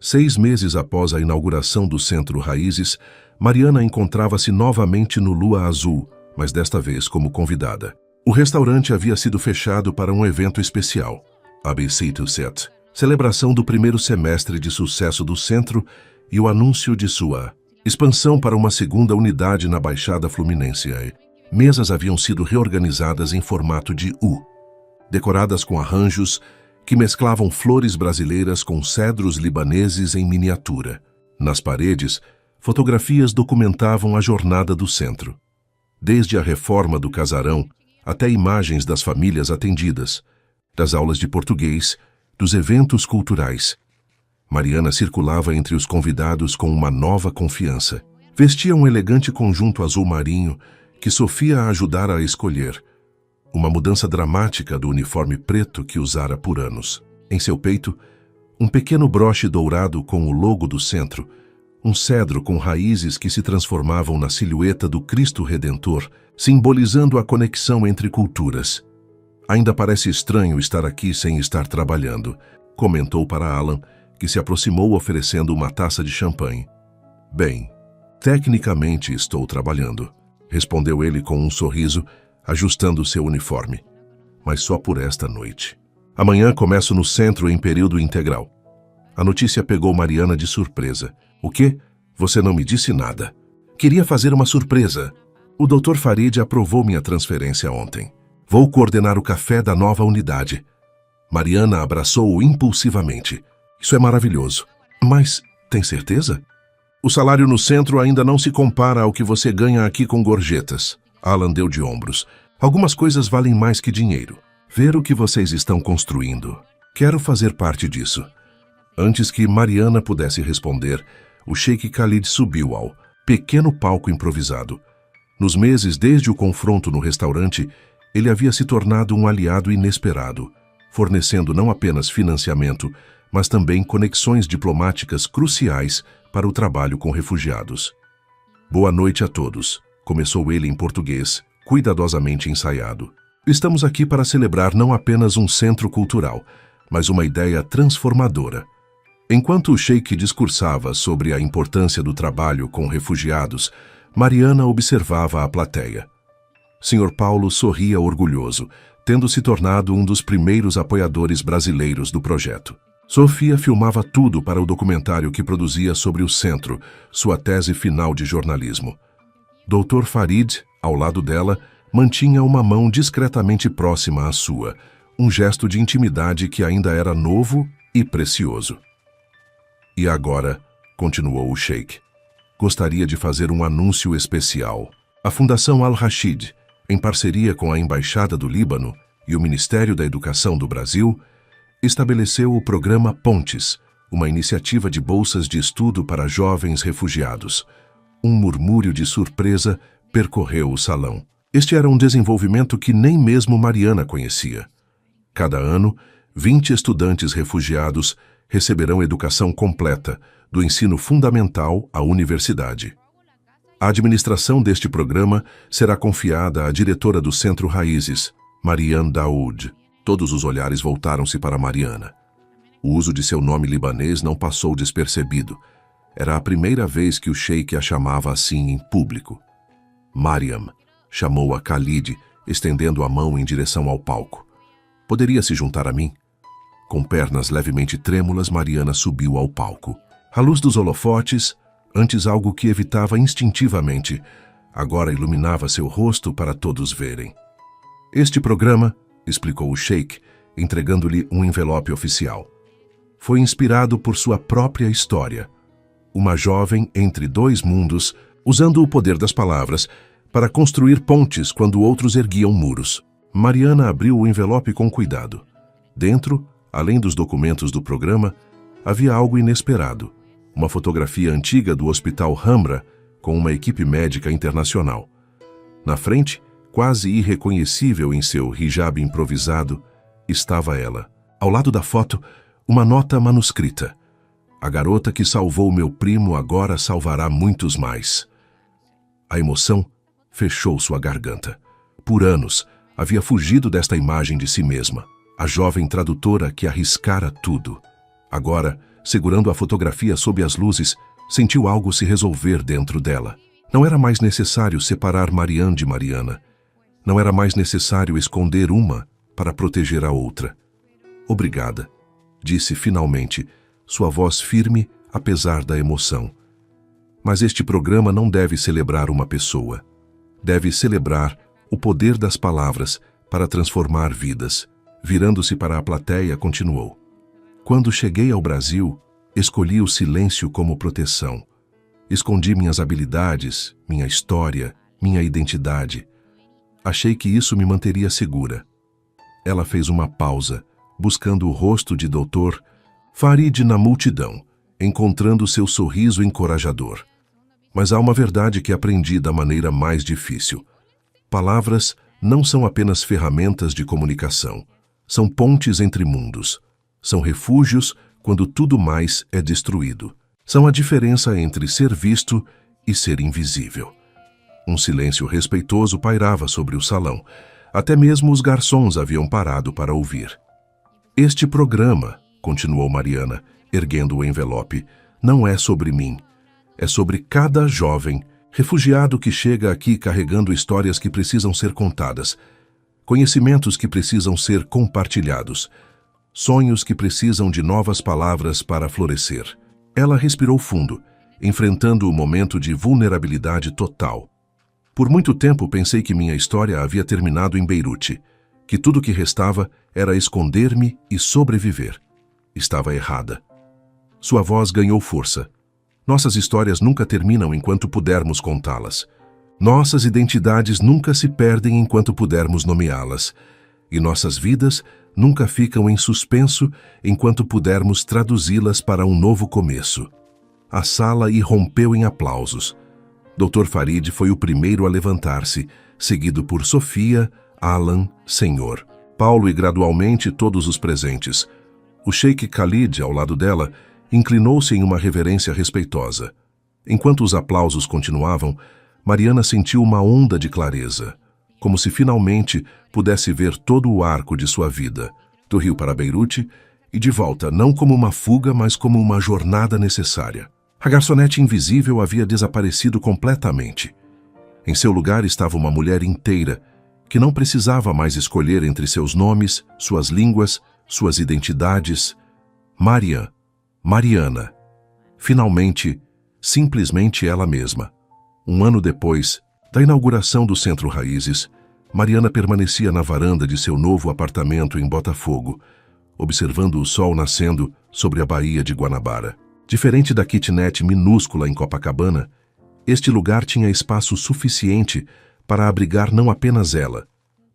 Speaker 1: 6 meses após a inauguração do Centro Raízes, Mariana encontrava-se novamente no Lua Azul, mas desta vez como convidada. O restaurante havia sido fechado para um evento especial, ABC to Set, celebração do primeiro semestre de sucesso do centro e o anúncio de sua expansão para uma segunda unidade na Baixada Fluminense. Mesas haviam sido reorganizadas em formato de U. decoradas com arranjos que mesclavam flores brasileiras com cedros libaneses em miniatura. Nas paredes, fotografias documentavam a jornada do centro, desde a reforma do casarão até imagens das famílias atendidas, das aulas de português, dos eventos culturais. Mariana circulava entre os convidados com uma nova confiança. Vestia um elegante conjunto azul marinho que Sofia a ajudara a escolher, uma mudança dramática do uniforme preto que usara por anos. Em seu peito, um pequeno broche dourado com o logo do centro, um cedro com raízes que se transformavam na silhueta do Cristo Redentor, simbolizando a conexão entre culturas. Ainda parece estranho estar aqui sem estar trabalhando, comentou para Alan, que se aproximou oferecendo uma taça de champanhe. Bem, tecnicamente estou trabalhando, respondeu ele com um sorriso, ajustando seu uniforme. Mas só por esta noite. Amanhã começo no centro em período integral. A notícia pegou Mariana de surpresa. O quê? Você não me disse nada. Queria fazer uma surpresa. O Dr. Farid aprovou minha transferência ontem. Vou coordenar o café da nova unidade. Mariana abraçou-o impulsivamente. Isso é maravilhoso. Mas, tem certeza? O salário no centro ainda não se compara ao que você ganha aqui com gorjetas. Alan deu de ombros. Algumas coisas valem mais que dinheiro. Ver o que vocês estão construindo. Quero fazer parte disso. Antes que Mariana pudesse responder, o Sheikh Khalid subiu ao pequeno palco improvisado. Nos meses desde o confronto no restaurante, ele havia se tornado um aliado inesperado, fornecendo não apenas financiamento, mas também conexões diplomáticas cruciais para o trabalho com refugiados. Boa noite a todos, começou ele em português, cuidadosamente ensaiado. Estamos aqui para celebrar não apenas um centro cultural, mas uma ideia transformadora. Enquanto o Sheikh discursava sobre a importância do trabalho com refugiados, Mariana observava a plateia. Sr. Paulo sorria orgulhoso, tendo se tornado um dos primeiros apoiadores brasileiros do projeto. Sofia filmava tudo para o documentário que produzia sobre o centro, sua tese final de jornalismo. Dr. Farid, ao lado dela, mantinha uma mão discretamente próxima à sua, um gesto de intimidade que ainda era novo e precioso. E agora, continuou o Sheikh, gostaria de fazer um anúncio especial. A Fundação Al-Rashid, em parceria com a Embaixada do Líbano e o Ministério da Educação do Brasil, estabeleceu o programa Pontes, uma iniciativa de bolsas de estudo para jovens refugiados. Um murmúrio de surpresa percorreu o salão. Este era um desenvolvimento que nem mesmo Mariana conhecia. Cada ano, 20 estudantes refugiados receberão educação completa, do ensino fundamental à universidade. A administração deste programa será confiada à diretora do Centro Raízes, Marian Daoud. Todos os olhares voltaram-se para Mariana. O uso de seu nome libanês não passou despercebido. Era a primeira vez que o Sheikh a chamava assim em público. Mariam, chamou-a Khalid, estendendo a mão em direção ao palco. Poderia se juntar a mim? Com pernas levemente trêmulas, Mariana subiu ao palco. A luz dos holofotes, antes algo que evitava instintivamente, agora iluminava seu rosto para todos verem. Este programa, explicou o Sheikh, entregando-lhe um envelope oficial, foi inspirado por sua própria história. Uma jovem entre dois mundos, usando o poder das palavras para construir pontes quando outros erguiam muros. Mariana abriu o envelope com cuidado. Dentro, além dos documentos do programa, havia algo inesperado. Uma fotografia antiga do Hospital Hamra com uma equipe médica internacional. Na frente, quase irreconhecível em seu hijab improvisado, estava ela. Ao lado da foto, uma nota manuscrita. A garota que salvou meu primo agora salvará muitos mais. A emoção fechou sua garganta. Por anos, havia fugido desta imagem de si mesma. A jovem tradutora que arriscara tudo. Agora, segurando a fotografia sob as luzes, sentiu algo se resolver dentro dela. Não era mais necessário separar Marian de Mariana. Não era mais necessário esconder uma para proteger a outra. Obrigada, disse finalmente, sua voz firme apesar da emoção. Mas este programa não deve celebrar uma pessoa. Deve celebrar o poder das palavras para transformar vidas. Virando-se para a plateia, continuou: quando cheguei ao Brasil, escolhi o silêncio como proteção. Escondi minhas habilidades, minha história, minha identidade. Achei que isso me manteria segura. Ela fez uma pausa, buscando o rosto de Dr. Farid na multidão, encontrando seu sorriso encorajador. Mas há uma verdade que aprendi da maneira mais difícil. Palavras não são apenas ferramentas de comunicação. São pontes entre mundos. São refúgios quando tudo mais é destruído. São a diferença entre ser visto e ser invisível. Um silêncio respeitoso pairava sobre o salão. Até mesmo os garçons haviam parado para ouvir. Este programa, continuou Mariana, erguendo o envelope, não é sobre mim. É sobre cada jovem, refugiado que chega aqui carregando histórias que precisam ser contadas, conhecimentos que precisam ser compartilhados, sonhos que precisam de novas palavras para florescer. Ela respirou fundo, enfrentando o momento de vulnerabilidade total. Por muito tempo pensei que minha história havia terminado em Beirute, que tudo que restava era esconder-me e sobreviver. Estava errada. Sua voz ganhou força. Nossas histórias nunca terminam enquanto pudermos contá-las. Nossas identidades nunca se perdem enquanto pudermos nomeá-las. E nossas vidas nunca ficam em suspenso enquanto pudermos traduzi-las para um novo começo. A sala irrompeu em aplausos. Dr. Farid foi o primeiro a levantar-se, seguido por Sofia, Alan, Senhor, Paulo e gradualmente todos os presentes. O Sheikh Khalid, ao lado dela, inclinou-se em uma reverência respeitosa. Enquanto os aplausos continuavam, Mariana sentiu uma onda de clareza, como se finalmente pudesse ver todo o arco de sua vida, do Rio para Beirute e de volta, não como uma fuga, mas como uma jornada necessária. A garçonete invisível havia desaparecido completamente. Em seu lugar estava uma mulher inteira, que não precisava mais escolher entre seus nomes, suas línguas, suas identidades. Mariana. Finalmente, simplesmente ela mesma. Um ano depois da inauguração do Centro Raízes, Mariana permanecia na varanda de seu novo apartamento em Botafogo, observando o sol nascendo sobre a Baía de Guanabara. Diferente da kitnet minúscula em Copacabana, este lugar tinha espaço suficiente para abrigar não apenas ela,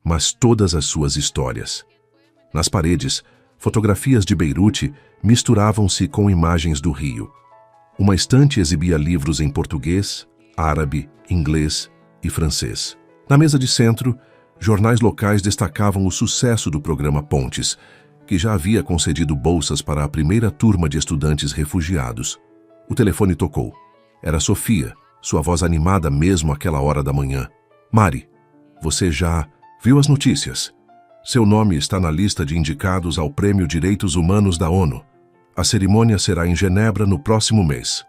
Speaker 1: mas todas as suas histórias. Nas paredes, fotografias de Beirute misturavam-se com imagens do Rio. Uma estante exibia livros em português, árabe, inglês e francês. Na mesa de centro, jornais locais destacavam o sucesso do programa Pontes, que já havia concedido bolsas para a primeira turma de estudantes refugiados. O telefone tocou. Era Sofia, sua voz animada mesmo àquela hora da manhã. Mari, você já viu as notícias? Seu nome está na lista de indicados ao Prêmio Direitos Humanos da ONU. A cerimônia será em Genebra no próximo mês.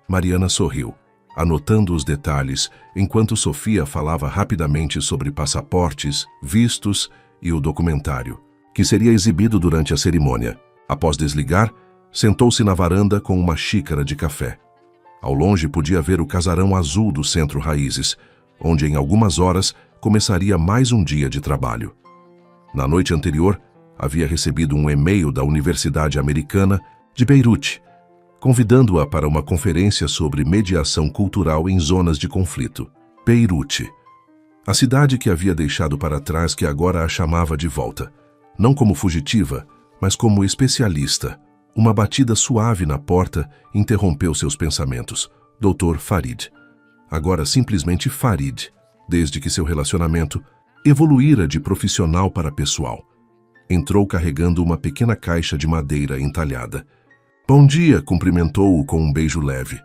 Speaker 1: Mariana sorriu, anotando os detalhes, enquanto Sofia falava rapidamente sobre passaportes, vistos e o documentário, que seria exibido durante a cerimônia. Após desligar, sentou-se na varanda com uma xícara de café. Ao longe podia ver o casarão azul do Centro Raízes, onde em algumas horas começaria mais um dia de trabalho. Na noite anterior, havia recebido um e-mail da Universidade Americana de Beirute, convidando-a para uma conferência sobre mediação cultural em zonas de conflito. Beirute, a cidade que havia deixado para trás, que agora a chamava de volta, não como fugitiva, mas como especialista. Uma batida suave na porta interrompeu seus pensamentos. Dr. Farid. Agora simplesmente Farid, desde que seu relacionamento evoluíra de profissional para pessoal. Entrou carregando uma pequena caixa de madeira entalhada. Bom dia, cumprimentou-o com um beijo leve.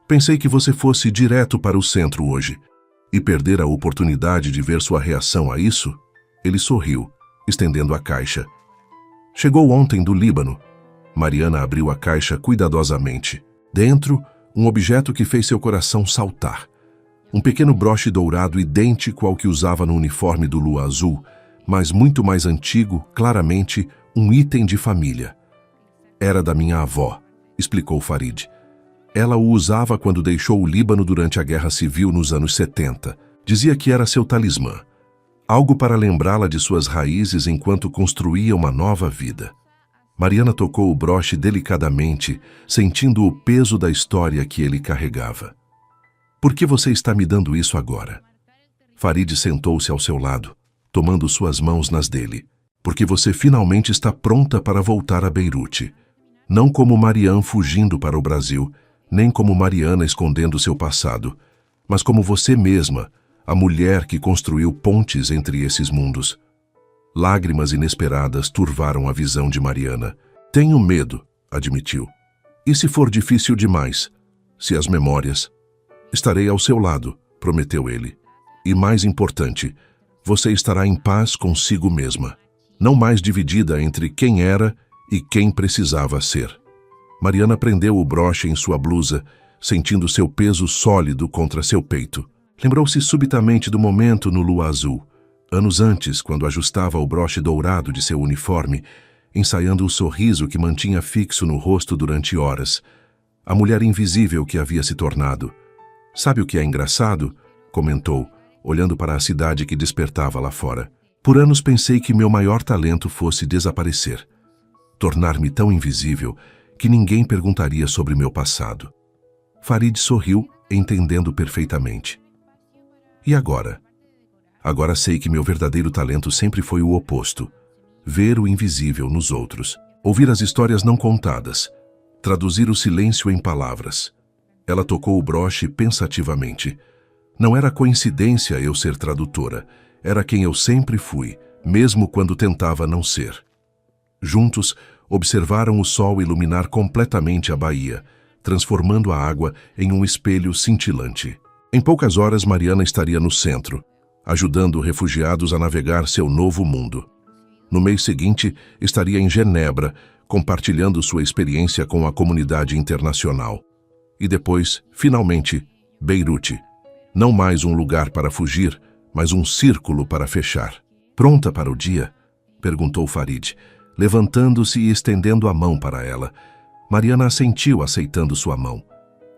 Speaker 1: Pensei que você fosse direto para o centro hoje. E perder a oportunidade de ver sua reação a isso? Ele sorriu, estendendo a caixa. Chegou ontem do Líbano. Mariana abriu a caixa cuidadosamente. Dentro, um objeto que fez seu coração saltar. Um pequeno broche dourado idêntico ao que usava no uniforme do Lua Azul, mas muito mais antigo, claramente um item de família. Era da minha avó, explicou Farid. Ela o usava quando deixou o Líbano durante a Guerra Civil nos anos 70. Dizia que era seu talismã. Algo para lembrá-la de suas raízes enquanto construía uma nova vida. Mariana tocou o broche delicadamente, sentindo o peso da história que ele carregava. Por que você está me dando isso agora? Farid sentou-se ao seu lado, tomando suas mãos nas dele. Porque você finalmente está pronta para voltar a Beirute. Não como Marianne fugindo para o Brasil, nem como Mariana escondendo seu passado, mas como você mesma, a mulher que construiu pontes entre esses mundos. Lágrimas inesperadas turvaram a visão de Mariana. Tenho medo, admitiu. E se for difícil demais? Se as memórias... Estarei ao seu lado, prometeu ele. E mais importante, você estará em paz consigo mesma, não mais dividida entre quem era e quem precisava ser. Mariana prendeu o broche em sua blusa, sentindo seu peso sólido contra seu peito. Lembrou-se subitamente do momento no lua azul, anos antes, quando ajustava o broche dourado de seu uniforme, ensaiando o sorriso que mantinha fixo no rosto durante horas. A mulher invisível que havia se tornado. Sabe o que é engraçado? Comentou, olhando para a cidade que despertava lá fora. Por anos pensei que meu maior talento fosse desaparecer. Tornar-me tão invisível que ninguém perguntaria sobre meu passado. Farid sorriu, entendendo perfeitamente. E agora? Agora sei que meu verdadeiro talento sempre foi o oposto. Ver o invisível nos outros. Ouvir as histórias não contadas. Traduzir o silêncio em palavras. Ela tocou o broche pensativamente. Não era coincidência eu ser tradutora. Era quem eu sempre fui, mesmo quando tentava não ser. Juntos, observaram o sol iluminar completamente a baía, transformando a água em um espelho cintilante. Em poucas horas, Mariana estaria no centro, ajudando refugiados a navegar seu novo mundo. No mês seguinte, estaria em Genebra, compartilhando sua experiência com a comunidade internacional. E depois, finalmente, Beirute. Não mais um lugar para fugir, mas um círculo para fechar. Pronta para o dia? Perguntou Farid, levantando-se e estendendo a mão para ela. Mariana assentiu, aceitando sua mão.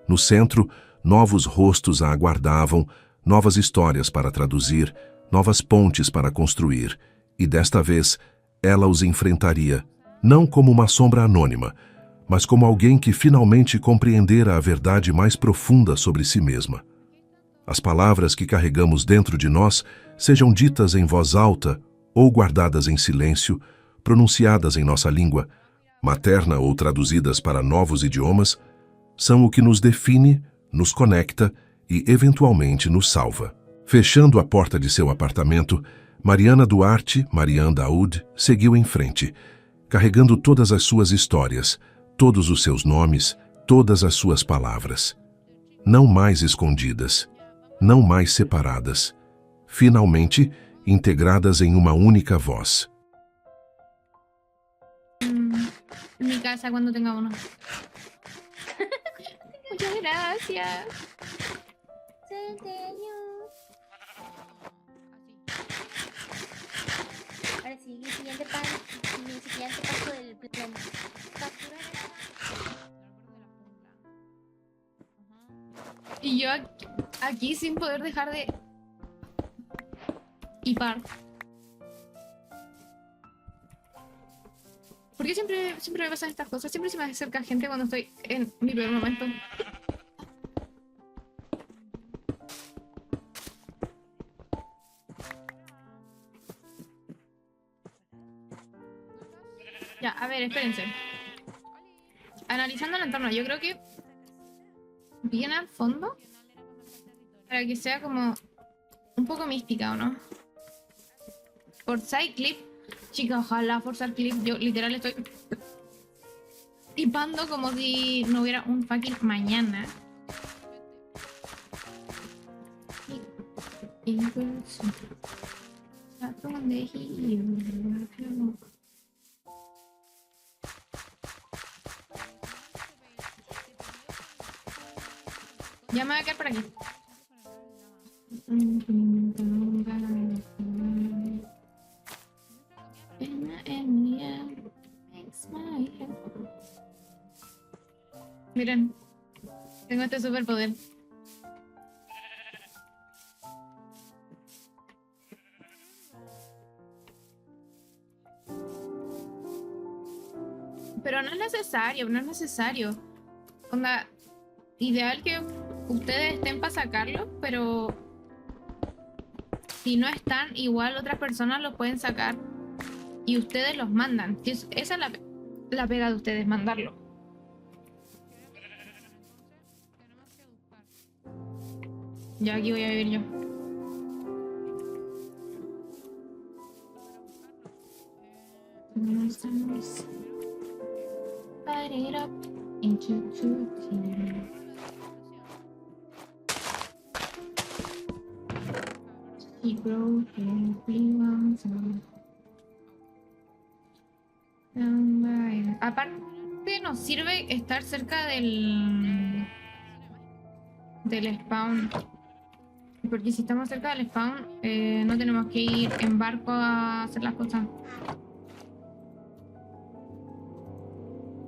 Speaker 1: No centro, novos rostos a aguardavam, novas histórias para traduzir, novas pontes para construir. E desta vez, ela os enfrentaria, não como uma sombra anônima, mas como alguém que finalmente compreendera a verdade mais profunda sobre si mesma. As palavras que carregamos dentro de nós, sejam ditas em voz alta ou guardadas em silêncio, pronunciadas em nossa língua, materna ou traduzidas para novos idiomas, são o que nos define, nos conecta e, eventualmente, nos salva. Fechando a porta de seu apartamento, Mariana Duarte, Marianne Daoud, seguiu em frente, carregando todas as suas histórias, todos os seus nomes, todas as suas palavras. Não mais escondidas, não mais separadas, finalmente integradas em uma única voz.
Speaker 2: Mi casa cuando tenga uno. Muchas gracias.
Speaker 3: Ahora sí, mi siguiente paso del plan.
Speaker 2: Y yo aquí sin poder dejar de hipar. ¿Por qué siempre me pasan estas cosas? Siempre se me acerca gente cuando estoy en mi peor momento. Ya, a ver, espérense. Analizando el entorno, yo creo que bien al fondo para que sea como un poco mística, ¿o no? Forsyth Clip. Chica, ojalá Forsyth Clip. Yo literal estoy tipando como si no hubiera un fucking mañana. Ya me voy a quedar por aquí. Miren, tengo este superpoder. Pero no es necesario, no es necesario. Onda, ideal que ustedes estén para sacarlos, pero si no están, igual otras personas los pueden sacar y ustedes los mandan. Esa es la pega de ustedes, mandarlo. Ya aquí voy a vivir yo. Light it up into two tears. She broke every once. Aparte nos sirve estar cerca del spawn. Porque si estamos cerca del spawn, no tenemos que ir en barco a hacer las cosas.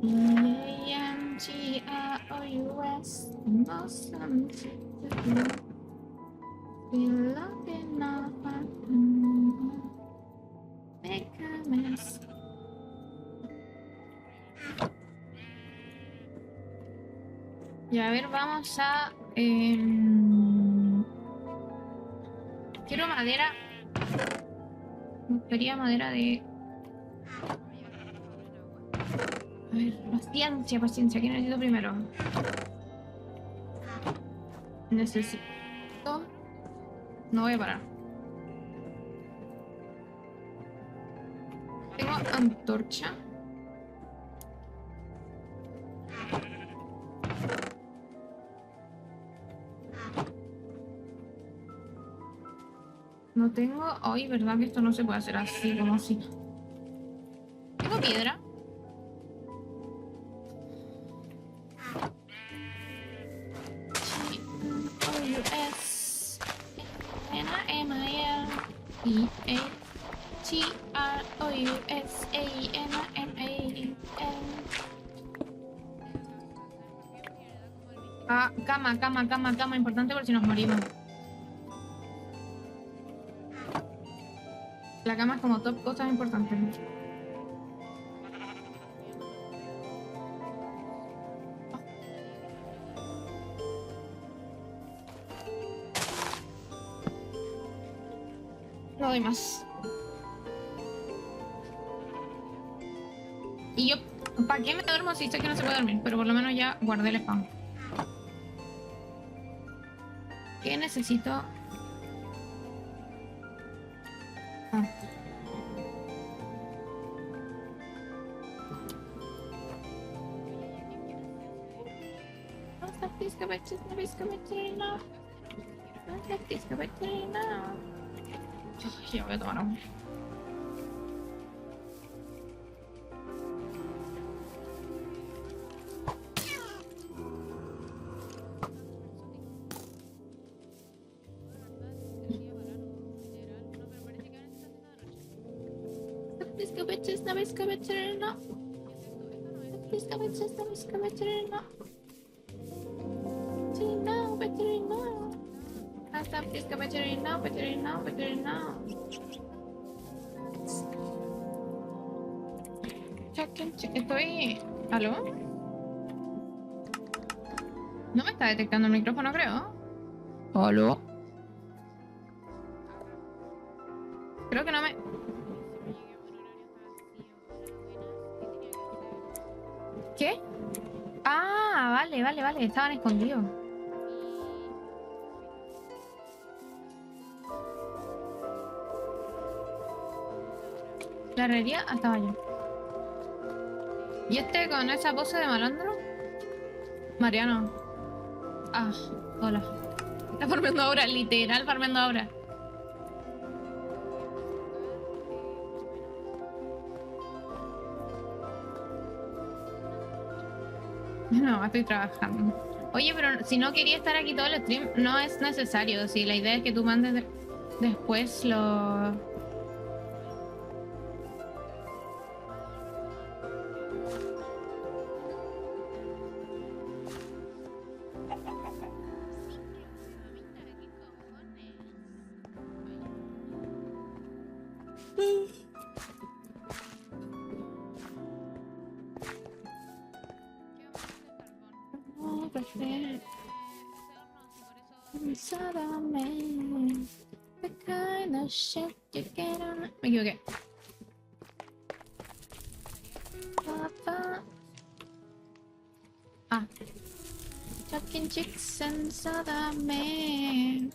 Speaker 2: E-A-M-G-R-O-U-S. Make a mess. Y a ver, vamos a... quiero madera. Me gustaría madera de... A ver, paciencia, paciencia. ¿Qué necesito primero? Necesito... No voy a parar. Tengo antorcha. No tengo... Ay, ¿verdad que esto no se puede hacer así, como así? Tengo piedra. Ah, cama, importante por si nos morimos. La cama es como top, cosas importantes. No doy más. Y yo, ¿para qué me duermo si sé que no se puede dormir? Pero por lo menos ya guardé el spam. ¿Qué necesito? Ah. Ya voy a tomar agua. Estoy... ¿Aló? No me está detectando el micrófono, creo. ¿Aló? Creo que no me... ¿Qué? Ah, vale. Estaban escondidos. La herrería estaba allá. ¿Y este con esa pose de malandro? Mariano. Ah, hola. Está farmeando ahora, literal farmeando ahora. No, estoy trabajando. Oye, pero si no quería estar aquí todo el stream, no es necesario. Si la idea es que tú mandes después lo... Inside of me, the kind of shit you get on. Me equivoqué. Papa. Ah. Chucking chicks inside of me.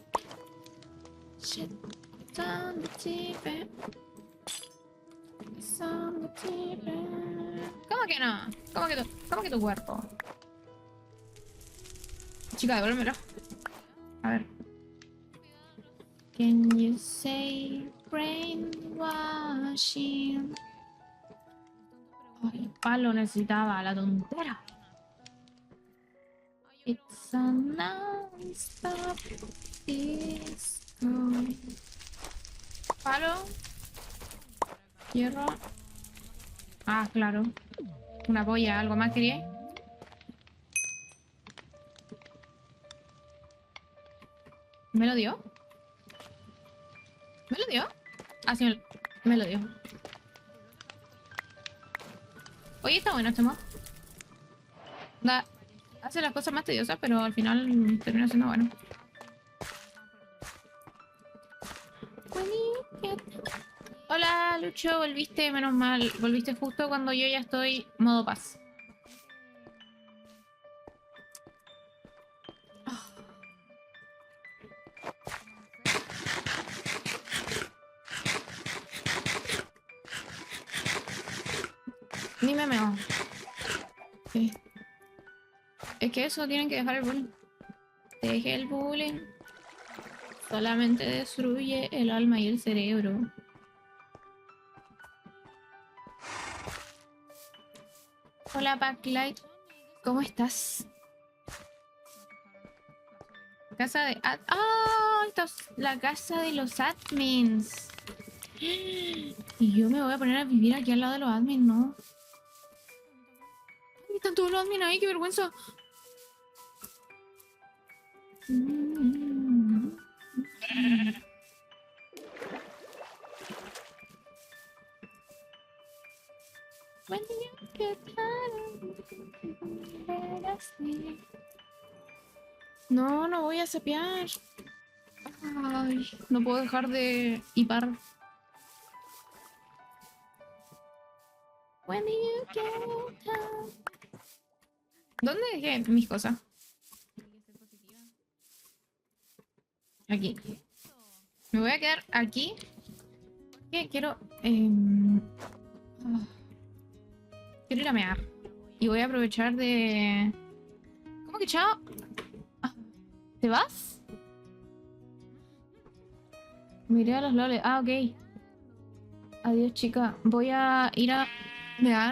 Speaker 2: Shit on the TV. It's on the TV. ¿Cómo que no? ¿Cómo que tu cuerpo? Chica, devuélvemelo. A ver. Can you say brainwashing? Ay, palo necesitaba la tontera. It's a non-stop disco. Palo. Hierro. Ah, claro. Una polla, ¿algo más quería? ¿Me lo dio? ¿Me lo dio? Ah, sí, me lo dio. Oye, está bueno este mod. Hace las cosas más tediosas, pero al final termina siendo bueno. Hola, Lucho, volviste, menos mal. Volviste justo cuando yo ya estoy modo paz. Ni me meo. Sí. Es que eso, tienen que dejar el bullying. Deje el bullying. Solamente destruye el alma y el cerebro. Hola, Backlight. ¿Cómo estás? Casa de... ¡Ah! Esta es la casa de los admins. Y yo me voy a poner a vivir aquí al lado de los admins, ¿no? Ay, están todos los admins ahí, qué vergüenza. No, no voy a sapear. Ay, no puedo dejar de hipar. When you get up. ¿Dónde dejé mis cosas? Aquí. Me voy a quedar aquí. ¿Qué? Quiero ir a mear. Y voy a aprovechar de... ¿Cómo que chao? ¿Te vas? Miré a los loles. Ah, ok. Adiós, chica. Voy a ir a mear.